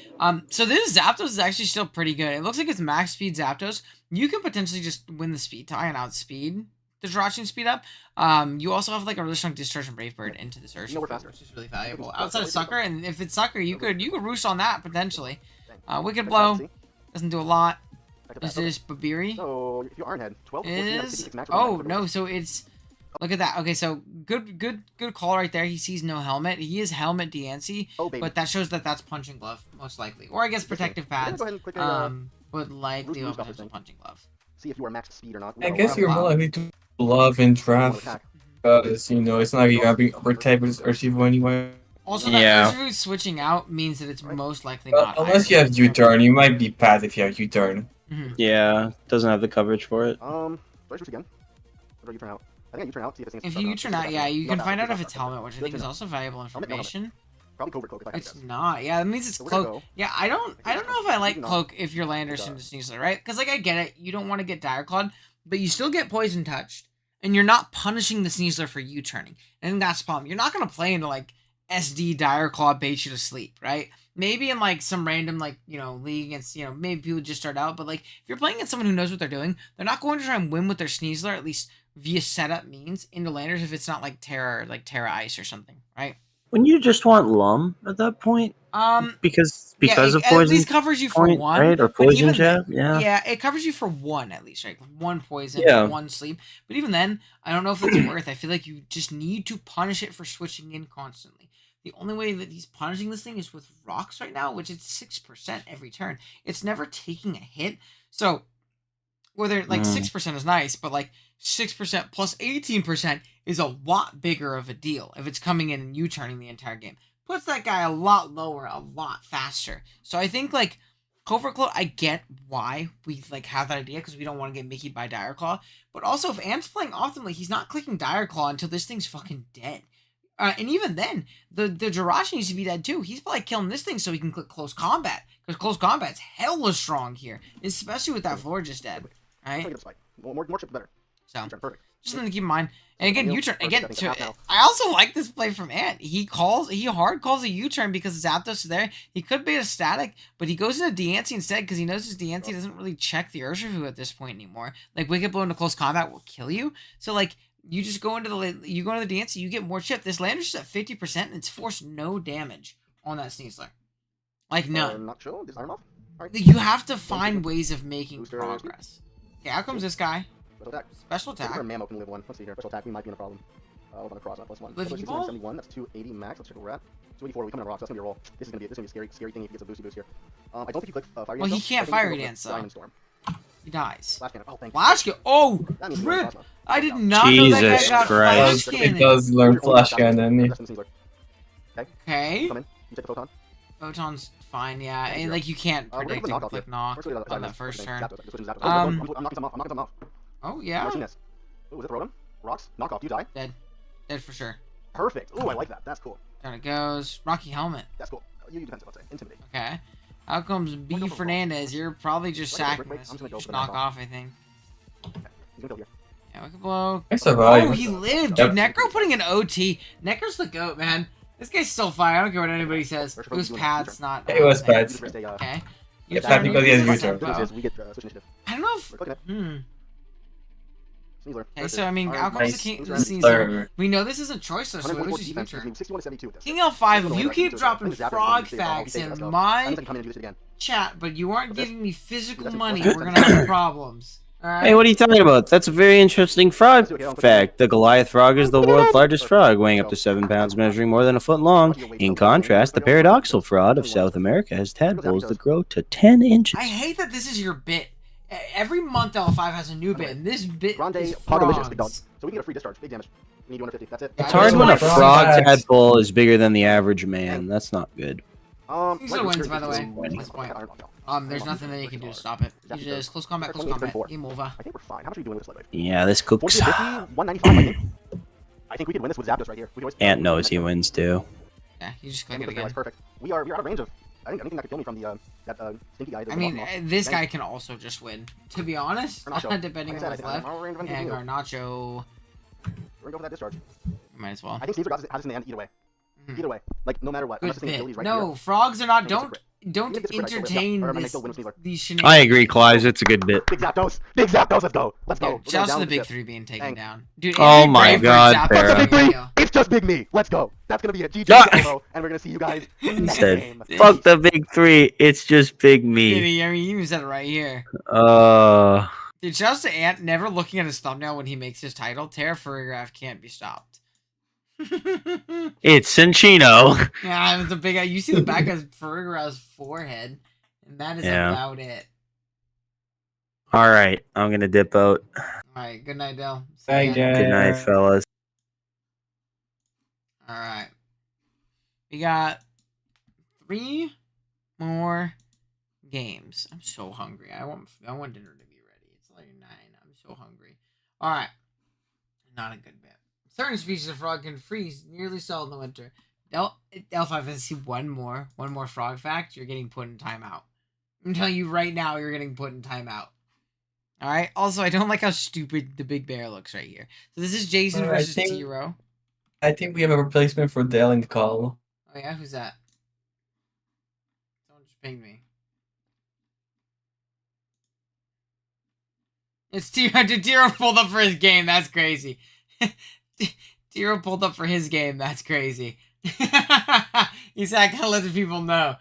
So this Zapdos is actually still pretty good. It looks like it's max speed Zapdos. You can potentially just win the speed tie and outspeed the Jirachi and speed up. You also have like a really strong discharge from Brave Bird into this Ursa, which is really valuable. Outside of Sucker, and if it's Sucker, you could roost on that potentially. Wicked Blow doesn't do a lot. Is this Babiri? So if you aren't head, 12 is oh no, so it's look at that. Okay, so good call right there. He sees no helmet. He is helmet DNC, but that shows that that's punching glove most likely, or I guess protective pads. But likely a potential punching glove. See if you are max speed or not. I guess you're more likely to love in draft because you know it's not even gonna be overtake with Urshifu anyway. Also, that Urshifu switching out means that it's most likely not. Unless you have U-turn, you might be bad if you have U-turn. Yeah, doesn't have the coverage for it. Do I switch again? Or do you turn out? I think you turn out. See if if you turn out, yeah, you can find out if it's helmet, which I think is also valuable information. Probably Covert Cloak. It's not. Yeah, that means it's Cloak. Yeah, I don't know if I like Cloak if you're Landers into Sneasler, right? Because like I get it, you don't want to get Dire Clawed, but you still get Poison Touched, and you're not punishing the Sneasler for you turning. And that's the problem. You're not gonna play into like SD Dire Claw bait you to sleep, right? Maybe in like some random like league against maybe people just start out, but like if you're playing against someone who knows what they're doing, they're not going to try and win with their Sneasler at least via setup means into Landers if it's not like Terra Ice or something, right? Wouldn't you just want Lum at that point? Because of poison. At least covers you for one, right? Or poison jab. Yeah. Yeah, it covers you for one at least, right? One poison, one sleep. But even then, I don't know if it's worth. I feel like you just need to punish it for switching in constantly. The only way that he's punishing this thing is with rocks right now, which is 6% every turn. It's never taking a hit. So whether like 6% is nice, but like 6% plus 18% is a lot bigger of a deal if it's coming in and you turning the entire game. Puts that guy a lot lower, a lot faster. So I think like Covert Claw, I get why we like have that idea because we don't want to get Mickey'd by Dire Claw. But also if Ant's playing optimally, he's not clicking Dire Claw until this thing's fucking dead. And even then, the Jirachi needs to be dead too. He's probably killing this thing so he can click Close Combat. Because Close Combat's hella strong here. Especially with that floor just dead. Right? More chips better. So, perfect. Just something to keep in mind. And again, U-turn. Again, I also like this play from Ant. He hard calls a U-turn because Zapdos is there. He could be a static, but he goes into Deancey instead because he knows his Deancey doesn't really check the Urshifu at this point anymore. Like, Wicked Blow into Close Combat will kill you. So, like, you just go into the Deancey, you get more chip. This Lander's at 50% and it's forced no damage on that Sneasler. Like, none. Not sure. Is Iron off? Right. You have to find ways of making progress. Okay, out comes this guy. Special attack. Mammo can live one. Let's see here. Special attack. We might be in a problem. On the cross up +1. Live so 71. That's 280 max. Let's check where we're at. 284. We come in rocks. That's gonna be a roll. This is gonna be a scary thing if he gets a boosty boost here. I don't think you click fire. Well, he can't fire dance though. Diamond Storm. He dies. Flash cannon. Oh, thank Flash cannon. Oh, rip! I did not know that guy got Flash cannon. It does learn Flash cannon. Okay. Come in. You take the photon. Photon's fine, yeah. And like you can't predict and click knock on that first turn. I'm knocking them off. Oh yeah. Oh, is it Rotom? Rocks? Knock off. Do you die? Dead. Dead for sure. Perfect. Ooh, I like that. That's cool. There it goes. Rocky Helmet. That's cool. You defensive, let's say. Intimidate. Okay. Out comes B Fernandez. You're probably just sacking this. Just knock off, I think. Okay. He's gonna go here. Yeah, Wicked Blow. Oh, he lived. Dude, Necro putting an OT. Necro's the GOAT, man. This guy's still fire. I don't care what anybody says. It was pads, not. It was pads. Okay. Yeah, pad because he has U-turn. We get switch initiative. I don't know if. Sneasler. Okay, so I mean, Alright, outcomes nice. the king, the Sneasler. Sneasler. We know this isn't choiceless, so it 144 loses defense, U-turn. 61 to 72 with this. King L5, This is you the keep way dropping I think frog Zapdos is gonna facts be in let's go. my I'm just gonna come in and do this again. chat, but you aren't Okay. giving me physical That's it. money. That's it. We're gonna have problems. Alright? Hey, what are you talking about? That's a very interesting frog fact. The Goliath frog is the world's largest frog, weighing up to 7 pounds, measuring more than a foot long. In contrast, the paradoxal frog of South America has tadpoles that grow to 10 inches. I hate that this is your bit. Every month L5 has a new bit, and this bit Grande, is Pogalicious, big dog. frogs. So we can get a free discharge, big damage. We need 250. That's it. Yeah, It's hard when a Frog frog facts. tadpole is bigger than the average man. That's not good. He still wins, by the way. At this point. There's nothing that you can do to stop it. You just close combat, game over. I think we're fine. How much are we doing with this Sludwave? Yeah, this cooks. 195, I think. I think we could win this with Zapdos right here. We can always Ant knows he wins too. Yeah, you just click it again. Perfect. We are out of range of. I think anything that could kill me from the that stinky guy. I mean, this guy can also just win. To be honest, Garnacho. depending Like on I said, what's I think left. I'm range of And anything. Garnacho, We're gonna go for that discharge. might as well. I think Sneasler has this in the end either way. Either way, like no matter what. Good Unless the bit. abilities right No, here. frogs are not. I think it's Don't Even if it's a crit, I still win. entertain Or am I this, still win with Sneasler? these shenanigans. I agree, Clives. It's a good bit. Big Zapdos! Big Zapdos! Let's go! Let's go! Dude, shouts to We're the going big down 3 being taken Dang. down. Dude, Oh Andy my Brayford God, Zapdos Farrah. Fuck the big three! video. It's just Big Me! Let's go! That's gonna be a GG Ah! combo, and we're gonna see you guys next Said, game. fuck the big 3. It's just big me. Dude, I mean, you even said it right here. Dude, shouts to Ant never looking at his thumbnail when he makes his title. Terra Furrygraph can't be stopped. It's Cinchino. Yeah, it's a big. You see the back of Furrygraph's forehead, and that is Yeah. about it. All right, I'm gonna dip out. All right, good night, Dell. See Bye, ya. guys. Good night, fellas. All right, we got 3 more games. I'm so hungry. I want dinner to be ready. It's like 9. I'm so hungry. All right, not a good bit. Certain species of frog can freeze nearly solid in the winter. L5 has see one more frog fact. You're getting put in timeout. I'm telling you right now, you're getting put in timeout. All right. Also, I don't like how stupid the big bear looks right here. So this is Jason I versus think- T-Row. I think we have a replacement for Dell in the call. Oh yeah, who's that? Someone just pinged me. It's T-Row. T-Row pulled up for his game. That's crazy. T-Row pulled up for his game. That's crazy. He said, I gotta let the people know.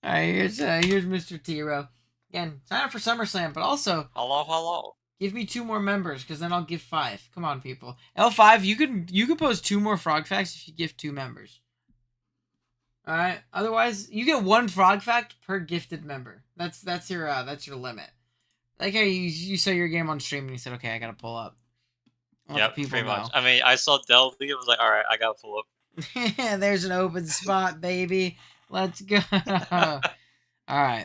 Alright, here's Mr. T-Row. Again, sign up for SummerSlam, but also Hello. give me 2 more members, because then I'll give 5. Come on, people. L5, you could post 2 more frog facts if you give 2 members. Alright. Otherwise, you get 1 frog fact per gifted member. That's your limit. Like how you saw your game on stream and you said, okay, I gotta pull up. Yep, pretty much. I mean, I saw Dell leave. I was like, all right, I gotta pull up. There's an open spot, baby. Let's go. All right.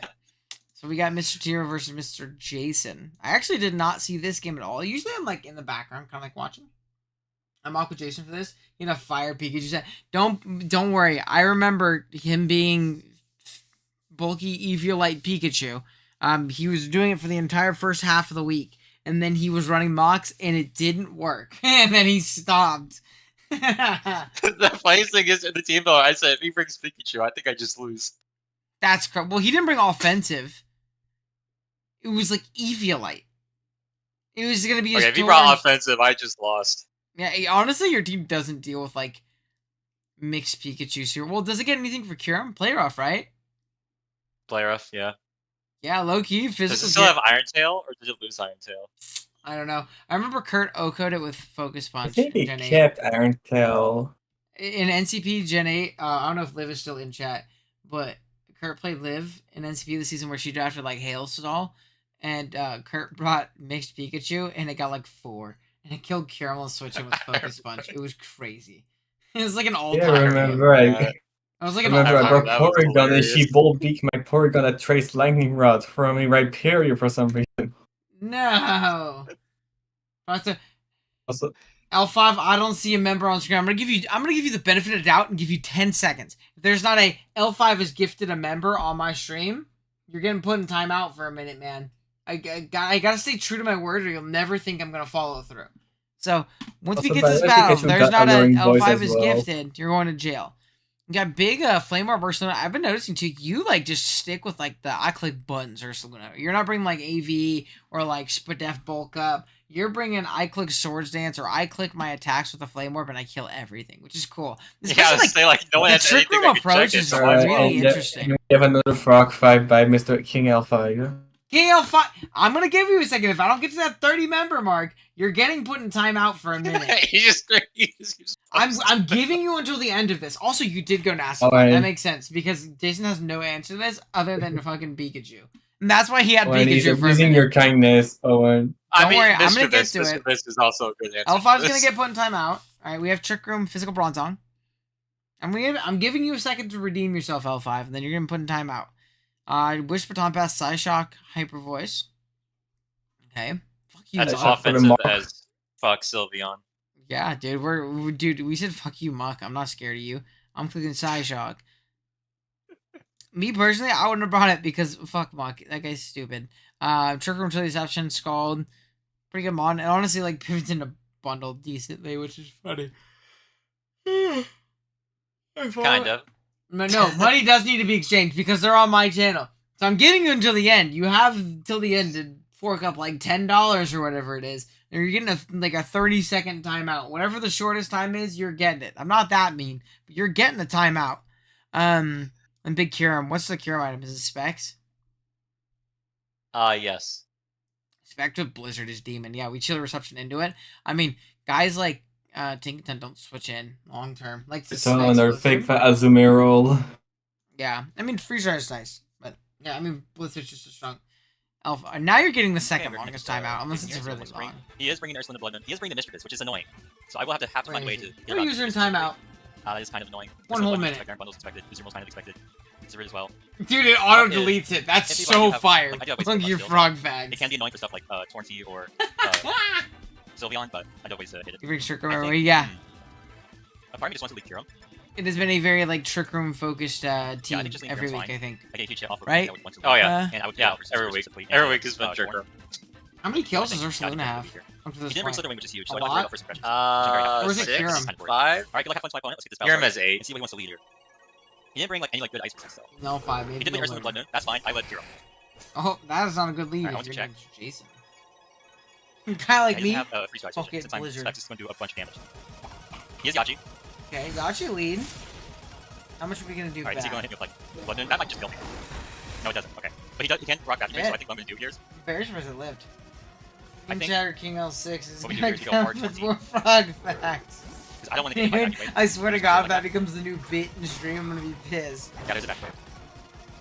So we got Mr. Tiro versus Mr. Jason. I actually did not see this game at all. Usually I'm like in the background, kind of like watching. I'm Aqua Jason for this. You know, Fire Pikachu. Don't worry. I remember him being bulky Eviolite Pikachu. He was doing it for the entire first half of the week. And then he was running mocks, and it didn't work. And then he stopped. The funniest thing is in the team though, I said if he brings Pikachu, I think I just lose. That's correct. Well, he didn't bring offensive. It was like Eviolite. It was gonna be. Okay, if he brought offensive, I just lost. Yeah, honestly, your team doesn't deal with like mixed Pikachu's here. Well, does it get anything for Kyurem? Play rough, right? Play rough, yeah. Yeah, low key physical. Does it still have Iron Tail, or did it lose Iron Tail? I don't know. I remember Kurt Oko'd it with Focus Punch. I think he Gen 8. kept Iron Tail. In NCP Gen 8, I don't know if Liv is still in chat, but Kurt played Liv in NCP the season where she drafted like Hailstall, and Kurt brought mixed Pikachu, and it got like 4, and it killed Caramel switching with Focus Punch. It was crazy. It was like an all-time. Yeah, I remember. I was like I an remember I all-time. brought Porygon and she bolt beat my Porygon at Trace Lightning Rod from me right period for some reason. No. Also, L5, I don't see a member on screen. I'm gonna give you the benefit of the doubt and give you 10 seconds. If there's not a L5 is gifted a member on my stream, you're getting put in timeout for a minute, man. I gotta stay true to my word, or you'll never think I'm gonna follow through. So once we Also, get to this by the way, battle, if Pikachu there's got not an alluring voice L5 as is well. gifted, you're going to jail. You got big flame orb Ursaluna. I've been noticing too. You like just stick with like the I click buttons Ursaluna. You're not bringing like AV or like Spadef bulk up. You're bringing I click Swords Dance or I click my attacks with the flame orb and I kill everything, which is cool. Especially, no one the has trick anything room that can approach check it, is so might as well. really interesting. We have another frog fight by Mr. King Alpha. King Alpha, I'm gonna give you a second. If I don't get to that 30 member mark, you're getting put in timeout for a minute. he just I'm giving you until the end of this. Also, you did go NASA. Alright. That makes sense because Jason has no answer to this other than fucking Pikachu. And that's why he had Owen, he's Pikachu for a abusing minute. your kindness, Owen. Don't worry, I'm gonna get to Mr. it. This is also a good answer. L5's to gonna this. get put in timeout. Alright, we have Trick Room, Physical Bronzong. I'm giving you a second to redeem yourself, L5, and then you're gonna put in timeout. Wish Baton Pass, Psyshock, Hyper Voice. Okay. Fuck you, That's Muck. offensive as fuck Sylveon. Yeah, dude, dude, we said fuck you, Muck. I'm not scared of you. I'm clicking Psyshock. Me personally, I wouldn't have brought it because fuck Muck. That guy's stupid. Trick Room to the Deception, Scald. Pretty good mod. And honestly, like, pivots into bundle decently, which is funny. Kind of. No, money does need to be exchanged because they're on my channel. So I'm giving you until the end. You have till the end to fork up like $10 or whatever it is. And you're getting like a 30-second timeout. Whatever the shortest time is, you're getting it. I'm not that mean, but you're getting the timeout. And Big Curum. What's the Curum item? Is it Specs? Yes. Spec with Blizzard is Demon. Yeah, we chill reception into it. I mean, guys like Tinkerton don't switch in long term. Like It's on our fake fat Azumir roll. Yeah, I mean Freezer is nice, but yeah, I mean Blizzard's just a strong Alpha. Now you're getting the second longest timeout, unless it's really long. He is bringing Ursaluna Blood. He is bringing the Mischievous, which is annoying. So I will have to find a way to. You're using timeout. That is kind of annoying. One whole minute. Bundles expected. User most kind of expected. User as well. Dude, it auto deletes it. That's so fire. Look, your frog fags. It can be annoying for stuff like Tornty or Sylveon, but I know ways to hit it. You bring Trick Room, yeah. A part of me just wants to leave Curum. It has been a very like Trick Room focused team every week, I think. Right? Oh yeah, and I would every week. Every week has been Trick Room. How many kills does Ursaluna have? Up to this He didn't bring point? Slitherwing, which is huge. A So lot? first impression. Or is it 6, Curum? 5. Alright, good luck, have fun swipe on it. Let's get this Curum battle has started. 8. Let's see what he wants to lead here. He didn't bring like any like good ice percents though. No, 5. Maybe He did bring no Ursaluna one. Blood Moon. That's fine. I led Curum. Oh, that is not a good lead. Alright, If I your want name's to Jason. Kind of like me. Have free strikes. Okay, Since I'm Blizzard. just going to do a bunch of damage. He is Yachi. Okay, got you lead. How much are we gonna do? Alright, is he going back? to hit me with like Blood Moon? That might just kill me. No, it doesn't. Okay, but he can rock back. So I think what I'm going to do here is Bears versus lived. I King think- Shatter King L6 is what we do gonna here is go come hard with towards more frog facts. because I don't want to get hit Dude, by anyway. I swear to God, if that becomes the new bit in stream, I'm gonna be pissed. Yeah, there's a back wave.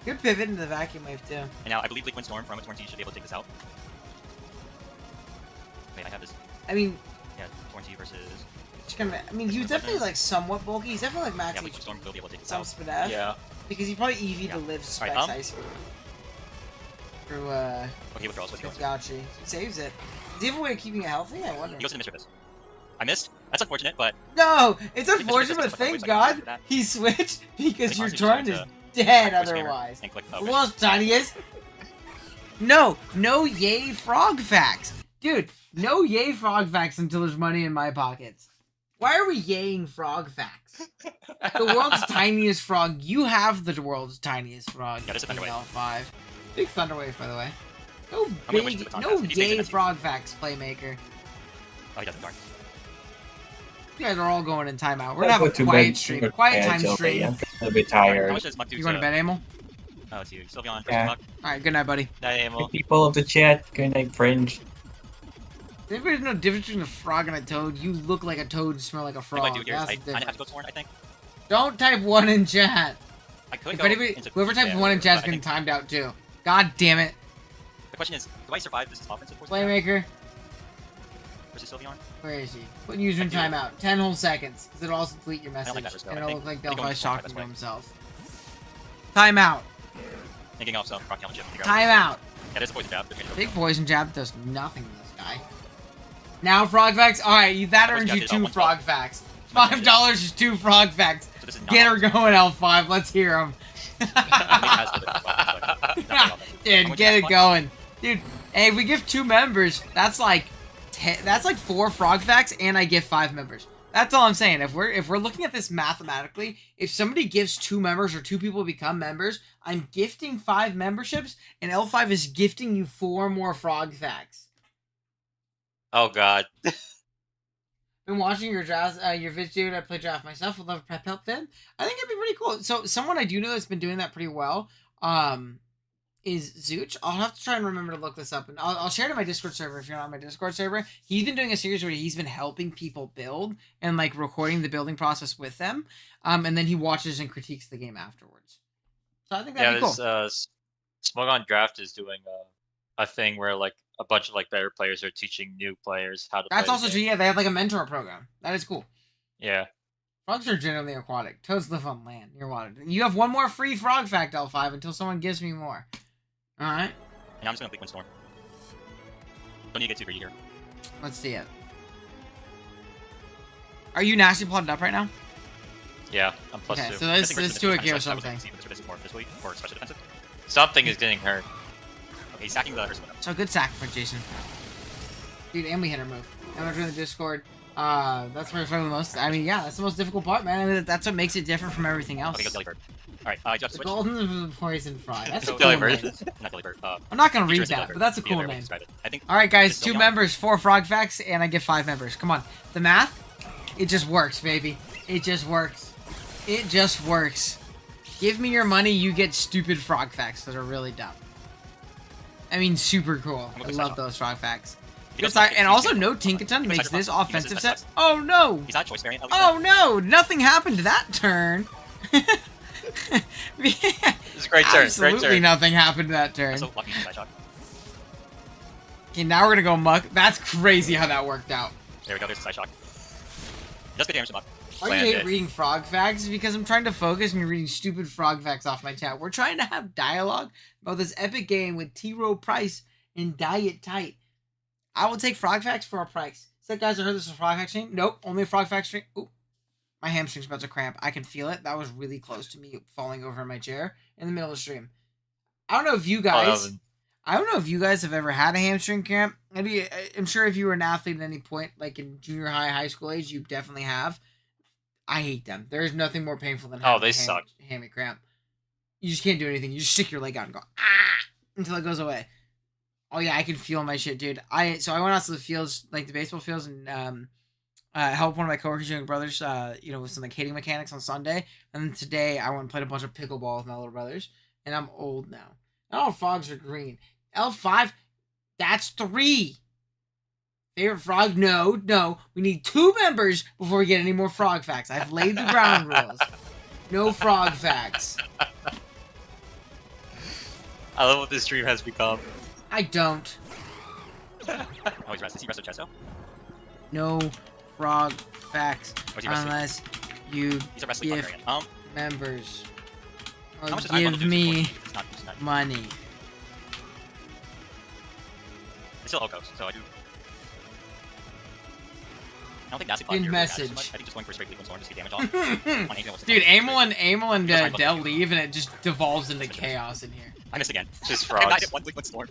Good pivot into the vacuum wave too. And now I believe Liquid Storm from a Tornty should be able to take this out. Wait, I have this. I mean, Yeah, Tornty versus. just gonna. I mean, he's definitely like somewhat bulky. He's definitely like max Yeah, Liquid Storm will be able to take this some out. Spadef. Yeah. Because he probably EV to live Specs Alright, Ice Cream. Through Okay, withdrawals. What's with going Gachi. He saves it. Does he have a way of keeping it healthy? I wonder. He goes to the Mischievous. I missed. That's unfortunate, but No, it's Mischievous unfortunate, but doesn't thank wait, so I can God for that. he switched because Like, your honestly, turn just is to dead Micro Spammer otherwise. and click, The world's tiniest. No yay frog facts. Dude, no yay frog facts until there's money in my pockets. Why are we yaying frog facts? The world's tiniest frog. You have the world's tiniest frog. Yeah, there's a Thunderwave. L5. Big Thunderwave, by the way. No gonna win to big, the Baton no Pass. He takes yay it. frog facts, playmaker. Oh, he doesn't. Darn. You guys are all going in timeout. We're gonna have a quiet stream. Quiet time stream. I'm a bit How tired. much does Muck do You going to bed, Amel? Oh, it's you. Sylveon versus Yeah. Muck. Alright, good night, buddy. Night, Amel. People of the chat, good night, friends. Does anybody know the difference between a frog and a toad? You look like a toad and smell like a What frog. I do here is That's I the kind of have to difference. go Torn, I think. Don't type 1 in chat. I could If go anybody, into whoever types Bear, 1 in chat is but I getting think timed out too. God damn it. The question is, do I survive this offensive force Playmaker, versus Sylveon? where is he? Put user in timeout. 10 whole seconds. Because it'll also delete your don't message. like that risk, though. and I it'll think- look like I think Delphi's going talking to to way. himself. Timeout. Thinking off rock challenge. Timeout. Yeah, there's a poison jab. Big poison jab does nothing to this guy. Now frog facts? Alright, that earns you 2 frog facts. $5 is 2 frog facts. So this is not Get her going, L5. Let's hear him. Dude, get it going. Dude, hey, if we give 2 members, that's like 4 frog facts, and I give 5 members. That's all I'm saying. If we're looking at this mathematically, if somebody gives 2 members or 2 people become members, I'm gifting 5 memberships, and L5 is gifting you 4 more frog facts. Oh god. Been watching your draft, your vids, dude. I play draft myself. Would love a prep help then. I think it'd be pretty cool. So someone I do know that's been doing that pretty well, is Zooch. I'll have to try and remember to look this up, and I'll share it in my Discord server if you're not on my Discord server. He's been doing a series where he's been helping people build and like recording the building process with them, and then he watches and critiques the game afterwards. So I think that'd be cool. Smug on Draft is doing a thing where like a bunch of like better players are teaching new players how to. That's also true. Yeah, they have like a mentor program. That is cool. Yeah. Frogs are generally aquatic. Toads live on land. You're water. You have 1 more free frog fact, L5, until someone gives me more. Alright. Yeah, I'm just gonna click Windstorm. Don't need to get too greedy here. Let's see it. Are you nasty plotted up right now? Yeah, I'm plus okay, 2. So let's do it here or something. Something is getting hurt. Okay, he's sacking the first one. So good sack for Jason. Dude, and we hit our move. And we're doing the Discord. That's where it's the most. I mean, yeah, that's the most difficult part, man. I mean, that's what makes it different from everything else. Okay, go Delibird. Alright, just the switch. golden is the poison fry. That's a cool Delibird. name. Not Delibird. I'm not gonna read that, but that's a cool name. Alright, guys, 2 members, 4 frog facts, and I get 5 members. Come on. The math, it just works, baby. It just works. It just works. Give me your money, you get stupid frog facts that are really dumb. I mean, super cool. I love those frog facts. And also, no Tinkaton makes this offensive set. Oh no! He's not choice variant. Oh no! Nothing happened that turn. This is a great turn. Absolutely nothing happened that turn. Okay, now we're gonna go muck. That's crazy how that worked out. There we go. There's the side shock. Just good damage to muck. Why do you hate reading frog facts? Because I'm trying to focus and you're reading stupid frog facts off my chat. We're trying to have dialogue about this epic game with T-Row Price and Diet Tight. I will take frog facts for a price. Said guys, I heard this was a frog fact stream. Nope, only a frog fact stream. Ooh, my hamstring's about to cramp. I can feel it. That was really close to me falling over in my chair in the middle of the stream. I don't know if you guys. I don't know if you guys have ever had a hamstring cramp. Maybe I'm sure if you were an athlete at any point, like in junior high, high school age, you definitely have. I hate them. There is nothing more painful than having a hammy cramp. You just can't do anything. You just stick your leg out and go until it goes away. Oh yeah, I can feel my shit, dude. So I went out to the fields, like the baseball fields, and helped one of my coworkers, younger brothers, with some like hitting mechanics on Sunday. And then today I went and played a bunch of pickleball with my little brothers. And I'm old now. Not all frogs are green. L5, that's 3. Favorite frog? No. We need 2 members before we get any more frog facts. I've laid the ground rules. No frog facts. I love what this stream has become. I don't. Oh, he's rested. Is he rested Chesto? No frog facts unless you give members or give me money. It's still Okos, so I do. I don't think that's a good message. I think just going for a straight lead storm just to get damage off. Dude, Amel and Dell leave and it just devolves into chaos in here. I missed again. Just frogs. I did one liquid storm.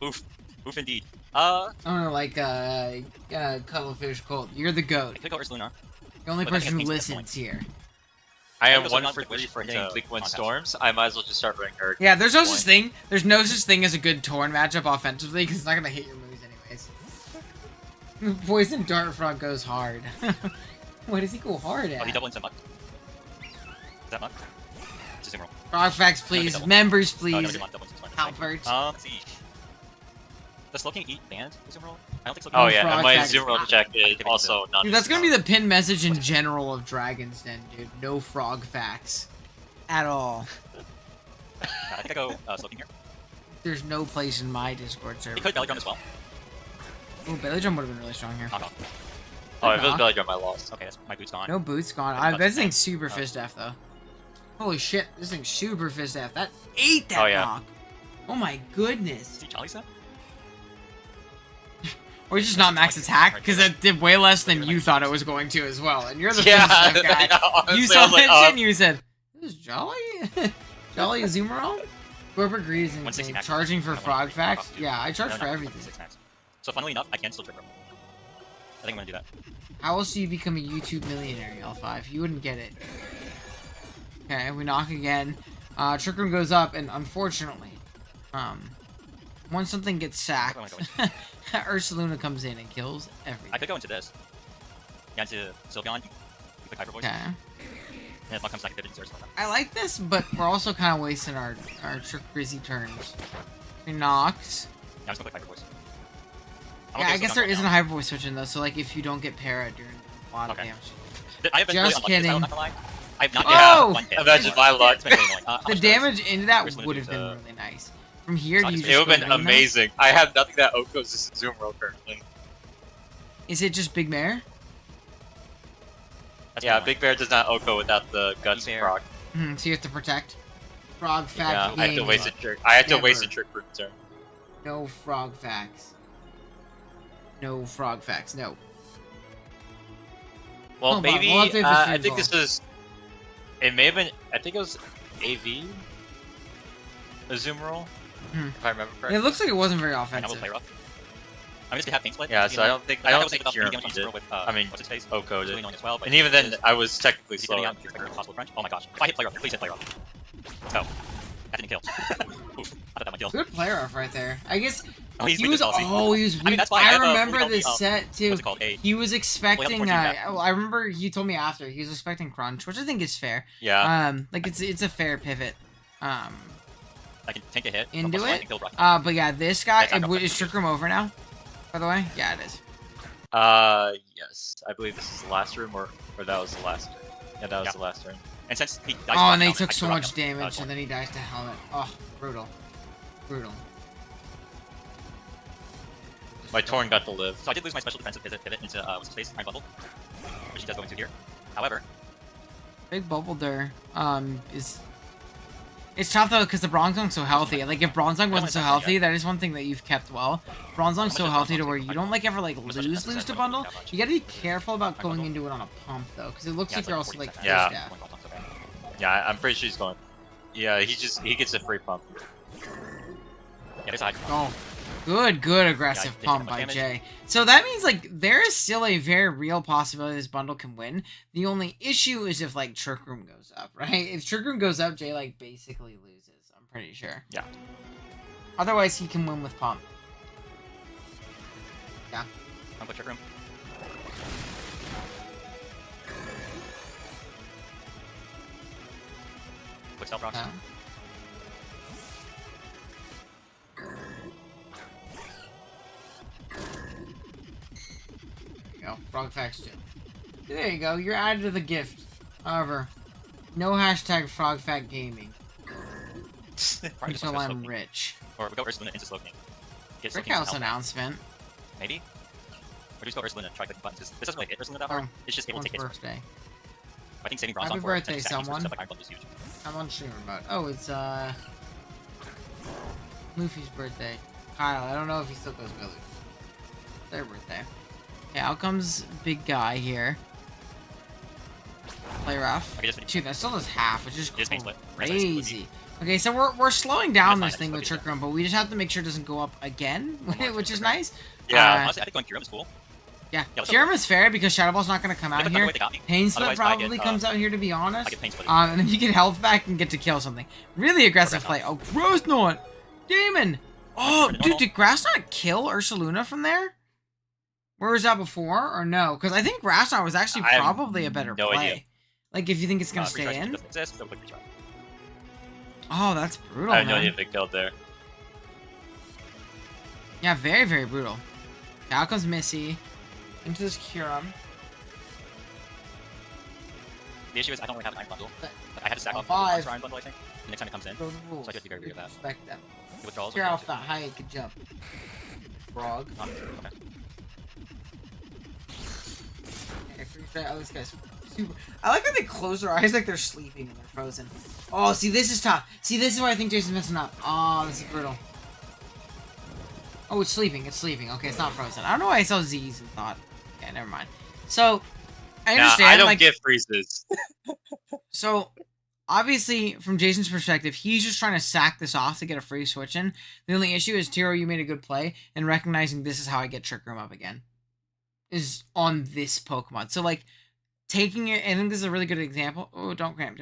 Oof. Oof indeed. I don't know, like, Cuttlefish Colt. You're the GOAT. I could go Ursaluna. The only person who listens here. I am 1 for 3 for hitting liquid storms. I might as well just start running Herd. Yeah, there's no such thing. There's no such thing as a good Torn matchup offensively because it's not gonna hit your moves anyways. Poison Dart Frog goes hard. What does he go hard at? Oh, he double into Muck. Is that Muck? It's a Zoomer. Frog facts, please. Members, please. Albert. Let's see. Does Slowking eat banned Zoomer? I don't think so. Oh yeah, and my Zoomer check is also not. Dude, that's gonna be the pin message in general of Dragon's Den, dude. No frog facts. At all. I think I go Slowking here. There's no place in my Discord server. He could Belly Drum as well. Ooh, Belly Drum would have been really strong here. Oh, if it was Belly Drum, I lost. Okay, my boot's gone. No boot's gone. This thing's super fist F though. Holy shit, this thing's super fist F. That ate that knock. Oh my goodness. Is he Jolly set? Or just not max attack, because that did way less than you thought it was going to as well. And you're the fist F guy. Honestly, you saw that shit and you said, "This is Jolly? Jolly Azumarill?" Corporate greed is insane. Charging for frog facts? Yeah, I charge for everything. So funnily enough, I can still trigger. I think I'm gonna do that. How else do you become a YouTube millionaire, L5? You wouldn't get it. Okay, we knock again. Trick Room goes up, and unfortunately, once something gets sacked, Ursaluna comes in and kills everything. I could go into this. Yeah, into Sylveon. You click Hyper Voice. Okay. And if I come second, it deserves something. I like this, but we're also kind of wasting our Trick Grizzy turns. He knocks. Yeah, I'm just gonna click Hyper Voice. Yeah, I guess there isn't a Hyper Voice switch in though, so like if you don't get para, you're doing a lot of damage. I have been Just really kidding. I'm not gonna lie. I have not Oh! one hit. Imagine my luck. The damage into that would have been really nice. From here, do you just It would go have been Runa? amazing. I have nothing that Oko's just Zoom roll currently. Is it just Big Mare? Yeah, Big Bear does not Oko without the guts proc. So you have to protect. Frog fact. Yeah, I have to waste a trick. I have to waste a trick room turn. No frog facts. No frog facts. No. Well, Hold on, maybe we'll update the I stream think as this was. It may have been. I think it was AV. A Zoom roll, if I remember correctly. It looks like it wasn't very I offensive. will play rough. I mean, this could have Pain Split. Yeah, so I don't think Kieran With, did. I mean, what's his face? Oko Really did. annoying as well, but And even then, I was technically he's slower. getting out, you're expecting possible crunch. Oh my gosh. If I hit play rough, please hit play rough. Oh. That didn't kill. Oof. I thought that might kill. Good player off right there. I guess Oh, he's he weak was. to policy. Oh, he was. I mean, that's why I have a remember fully this healthy, set too. what's it called? He was expecting. 14 back. Well, I remember he told me after he was expecting crunch, which I think is fair. Yeah. Like it's a fair pivot. I can take a hit. Into I it. can kill rough. But yeah, this guy Yeah, it's not is Trick Room over now. By the way, yeah, it is. Yes. I believe this is the last room, or that was the last turn. Yeah, that was the last turn. And since he dies Oh, and to he helmet, took I so can much rock him. damage, and then he dies to helmet. Oh, brutal. Brutal. My Torn got to live. So I did lose my special defensive pivot into what's his face, Iron Bubble, which he does go into here. However, Big Bubble there, is... It's tough though, because the Bronzong's so healthy. Like, if Bronzong wasn't so healthy, that is one thing that you've kept well. Bronzong's so healthy to where you don't, like, ever, like, lose to bundle. You gotta be careful about going into it on a pump, though, because it looks like you're also, like, Yeah. first down. Yeah, I'm pretty sure he's going. Yeah, he gets a free pump. yeah, there's a high. Oh, good aggressive Yeah, pump much by damage. Jay. So that means, like, there is still a very real possibility this bundle can win. The only issue is if, like, Trick Room goes up, right? If Trick Room goes up, Jay, like, basically loses. I'm pretty sure. Yeah. Otherwise, he can win with pump. Yeah. I'll put Trick Room. Quick stealth rocks. Yeah. There you go. Frog Facts 2. There you go. You're added to the gift. However, no hashtag Frog Fact Gaming Probably just until go I'm Slow King. rich. Or we go Ursaluna into Slow King. Get Slow Brick King House helmet. announcement. Maybe? Or just go Ursaluna, try clicking buttons. This doesn't really hit Ursaluna that hard. It's just able to Someone's take hits. birthday. I think saving bronze Happy on for birthday, 10 seconds someone. stuff like Iron Bundle is huge. I'm on streamer mode. Oh, it's Luffy's birthday. Kyle, I don't know if he still goes by Luffy. Their birthday. Okay, out comes big guy here. Play rough. Okay, just Dude, that still does half, which is Just main split. crazy. Okay, so we're slowing down That's this fine, thing with it's Trick Room, but we just have to make sure it doesn't go up again, which is nice. Yeah. Honestly, I think going Kyurem is cool. Yeah, let's Kyurem is fair because Shadow Ball's not going to come out If here. the way they got me. Pain Split Otherwise, I probably get, comes out here, to be honest. I get Pain Split. And then you get health back and get to kill something. Really aggressive play. Oh, Gross Knot! Demon! Oh, dude, did Grass Knot kill Ursaluna from there? Where was that before? Or no? Because I think Grass Knot was actually I have probably a better no play. idea. Like, if you think it's going to Retry stay in. doesn't exist, so quick retry. Oh, that's brutal, I have no man. idea if they killed there. Yeah, very, very brutal. Now comes Missy. Into this Kyurem. The issue is I don't really have an Iron Bundle. Like, I had to stack Oh, off five. for Iron Bundle, I think. The next time it comes in. Those rules. So I have to be very weird of that. Respect them. The withdrawals. Care off that high it could jump. Frog. Okay. Okay, free try. Oh, this guy's super. I like how they close their eyes like they're sleeping and they're frozen. Oh, see, this is tough. See, this is where I think Jason's messing up. Oh, this is brutal. Oh, it's sleeping. It's sleeping. Okay, it's not frozen. I don't know why I saw Z's and thought. Okay, never mind. So, I understand. Nah, I don't like, get freezes. So, obviously, from Jason's perspective, he's just trying to sack this off to get a free switch in. The only issue is, Tiro, you made a good play in recognizing this is how I get Trick Room up again. is on this Pokemon. So like taking it, I think this is a really good example. Oh, don't cramp.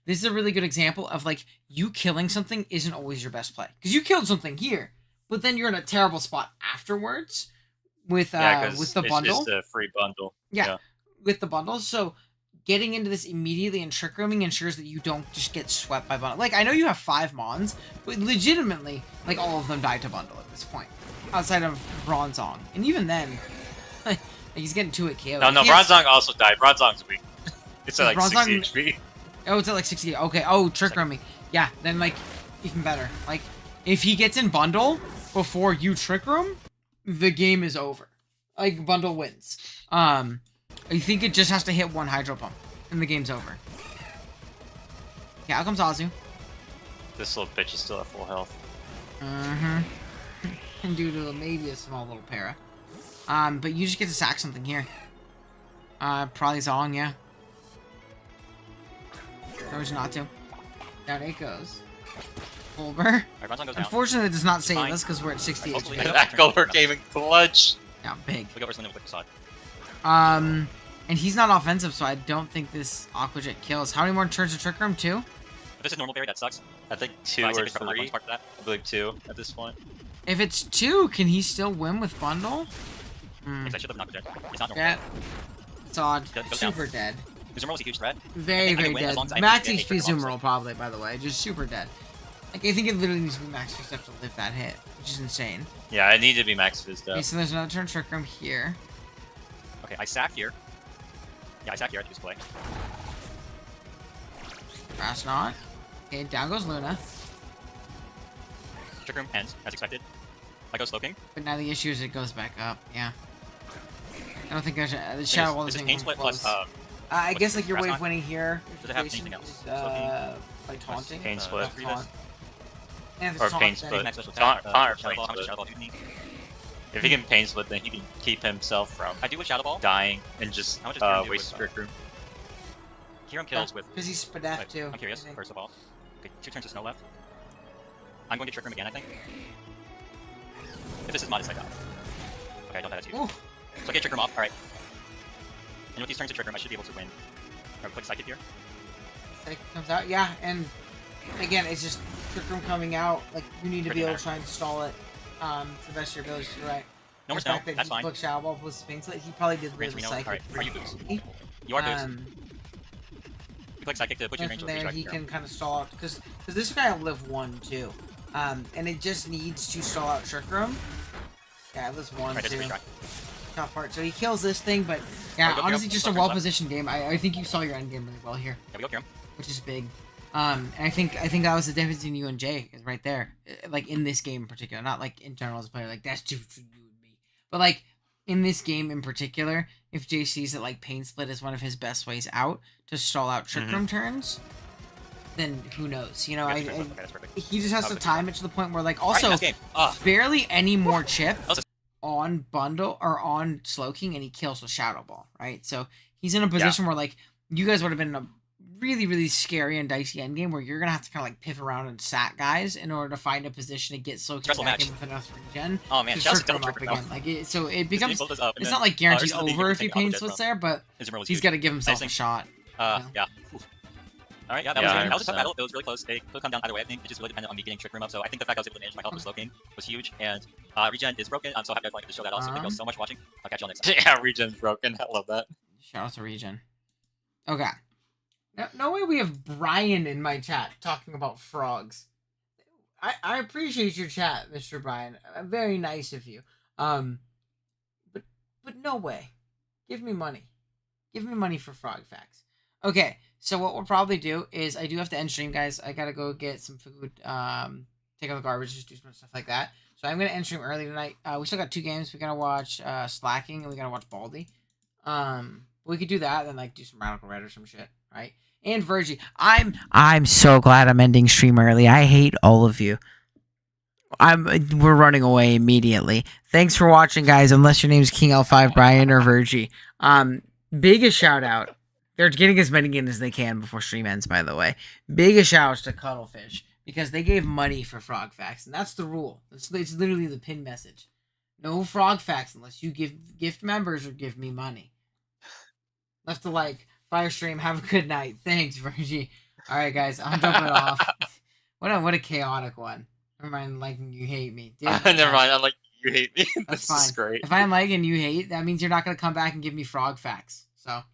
This is a really good example of like you killing something isn't always your best play because you killed something here, but then you're in a terrible spot afterwards with the bundle. It's just a free bundle. Yeah, with the bundles. So getting into this immediately and trick rooming ensures that you don't just get swept by bundle. Like I know you have 5 Mons, but legitimately, like all of them died to bundle at this point, outside of Bronzong, and even then. He's getting 2-hit KO. No, Bronzong also died. Bronzong's weak. It's at like Bronzong, 60 HP. Oh, it's at like 60. Okay. Oh, trick rooming. Yeah, then like even better. Like if he gets in bundle before you trick room, the game is over. Like bundle wins. I think it just has to hit 1 Hydro Pump and the game's over. Yeah, out comes Azu. This little bitch is still at full health. And due to maybe a small little para. But you just get to sack something here. Probably Zong, yeah. Or not to. Down 8 goes. Fulber. Unfortunately, it does not save us because we're at 60 HP. That Gulper came in clutch. Yeah, big. And And he's not offensive, so I don't think this Aqua Jet kills. How many more turns to Trick Room? 2? If this is normal berry, that sucks. I think 2 or 3. I believe 2 at this point. If it's 2, can he still win with bundle? I should have knocked Jet. He's not normal. Yeah. It's odd. Super down. dead. Zoomerl is a huge threat. Very dead. Max HP Zoomerl probably, by the way. Just super dead. Like, I think it literally needs to be max Fizz to live that hit, which is insane. Yeah, I need to be max Fizz though. Okay, so there's another turn Trick Room here. Okay, I sack here. Yeah, I sack here. I do this play. Grass Knot. Okay, down goes Luna. Trick Room ends, as expected. I go Slowking. But now the issue is it goes back up, yeah. I don't think there's the Shadow Wall is Pain Split plus, I guess like your way of winning here. Does it have anything else? By taunting? Pain Split. Or Pain Split. Taunt or Pain Split. If he can Pain Split, then he can keep himself from dying and just waste Trick Room. Kieran kills with... Because he's Spadef too. I'm curious, first of all. Okay, 2 turns to Snow left. I'm going to Trick Room again, I think. If this is modest, I got it. Okay, I don't have that too. So I get Trick Room off, alright. And with these turns to Trick Room, I should be able to win. Or click Psychic here. Psychic comes out, yeah, and again, it's just Trick Room coming out. Like, you need to be able to try and stall it to the best of your ability, right? No more Snow, that's fine. Look, Shadow Ball plus Pain Split, he probably did the Psychic. Alright, are you boost? You are boost. You click Psychic to put you in range of the there, he can kind of stall out, because this guy will live 1 too. And it just needs to stall out Trick Room. Yeah, it lives 1 too. Tough part. So he kills this thing, but yeah, honestly, just a well-positioned game. I think you saw your end game really well here. Yeah, we go Kirim. Which is big. And I think that was the difference between you and Jay is right there. Like in this game in particular, not like in general as a player. Like that's just you and me. But like in this game in particular, if Jay sees that like Pain Split is one of his best ways out to stall out Trick Room turns, then who knows? You know, he just has to time it to the point where like also barely any more chip on bundle or on Slowking and he kills with Shadow Ball, right? So he's in a position where like you guys would have been in a really scary and dicey endgame where you're gonna have to kind of like piff around and sack guys in order to find a position to get Slowking back in with enough regen. Oh man, Trick Room up again. Like so it becomes it's not like guaranteed over if he Pain Splits there, but he's got to give himself a shot. Yeah. Alright, yeah, that was a tough battle. It was really close. It could come down either way. I think it just really depended on me getting Trick Room up. So I think the fact I was able to manage my health with Slowking was huge. And regen is broken. I'm so happy I get to show that off. So thank you all so much for watching. I'll catch you all next time. Yeah, regen's broken. I love that. Shout out to regen. Okay. No way we have Brian in my chat talking about frogs. I appreciate your chat, Mr. Brian. Very nice of you. But no way. Give me money. Give me money for frog facts. Okay, so what we'll probably do is I do have to end stream, guys. I gotta go get some food, take out the garbage, just do some stuff like that. So I'm gonna end stream early tonight. We still got 2 games. We gotta watch Slacking and we gotta watch Baldy. We could do that, then like do some Radical Red or some shit, right? And Virgie, I'm so glad I'm ending stream early. I hate all of you. We're running away immediately. Thanks for watching, guys. Unless your name's King L5 Brian or Virgie. Biggest shout out. They're getting as many in as they can before stream ends, by the way. Biggest shout outs to Cuddlefish because they gave money for frog facts, and that's the rule. It's literally the pin message. No frog facts unless you give gift members or give me money. Left to like, Firestream, have a good night. Thanks, Virgie. Alright, guys, I'm jumping off. What a chaotic one. Never mind liking you hate me. Never mind, I'm like, you hate me. That's This is fine. great. If I'm liking you hate, that means you're not going to come back and give me frog facts. So.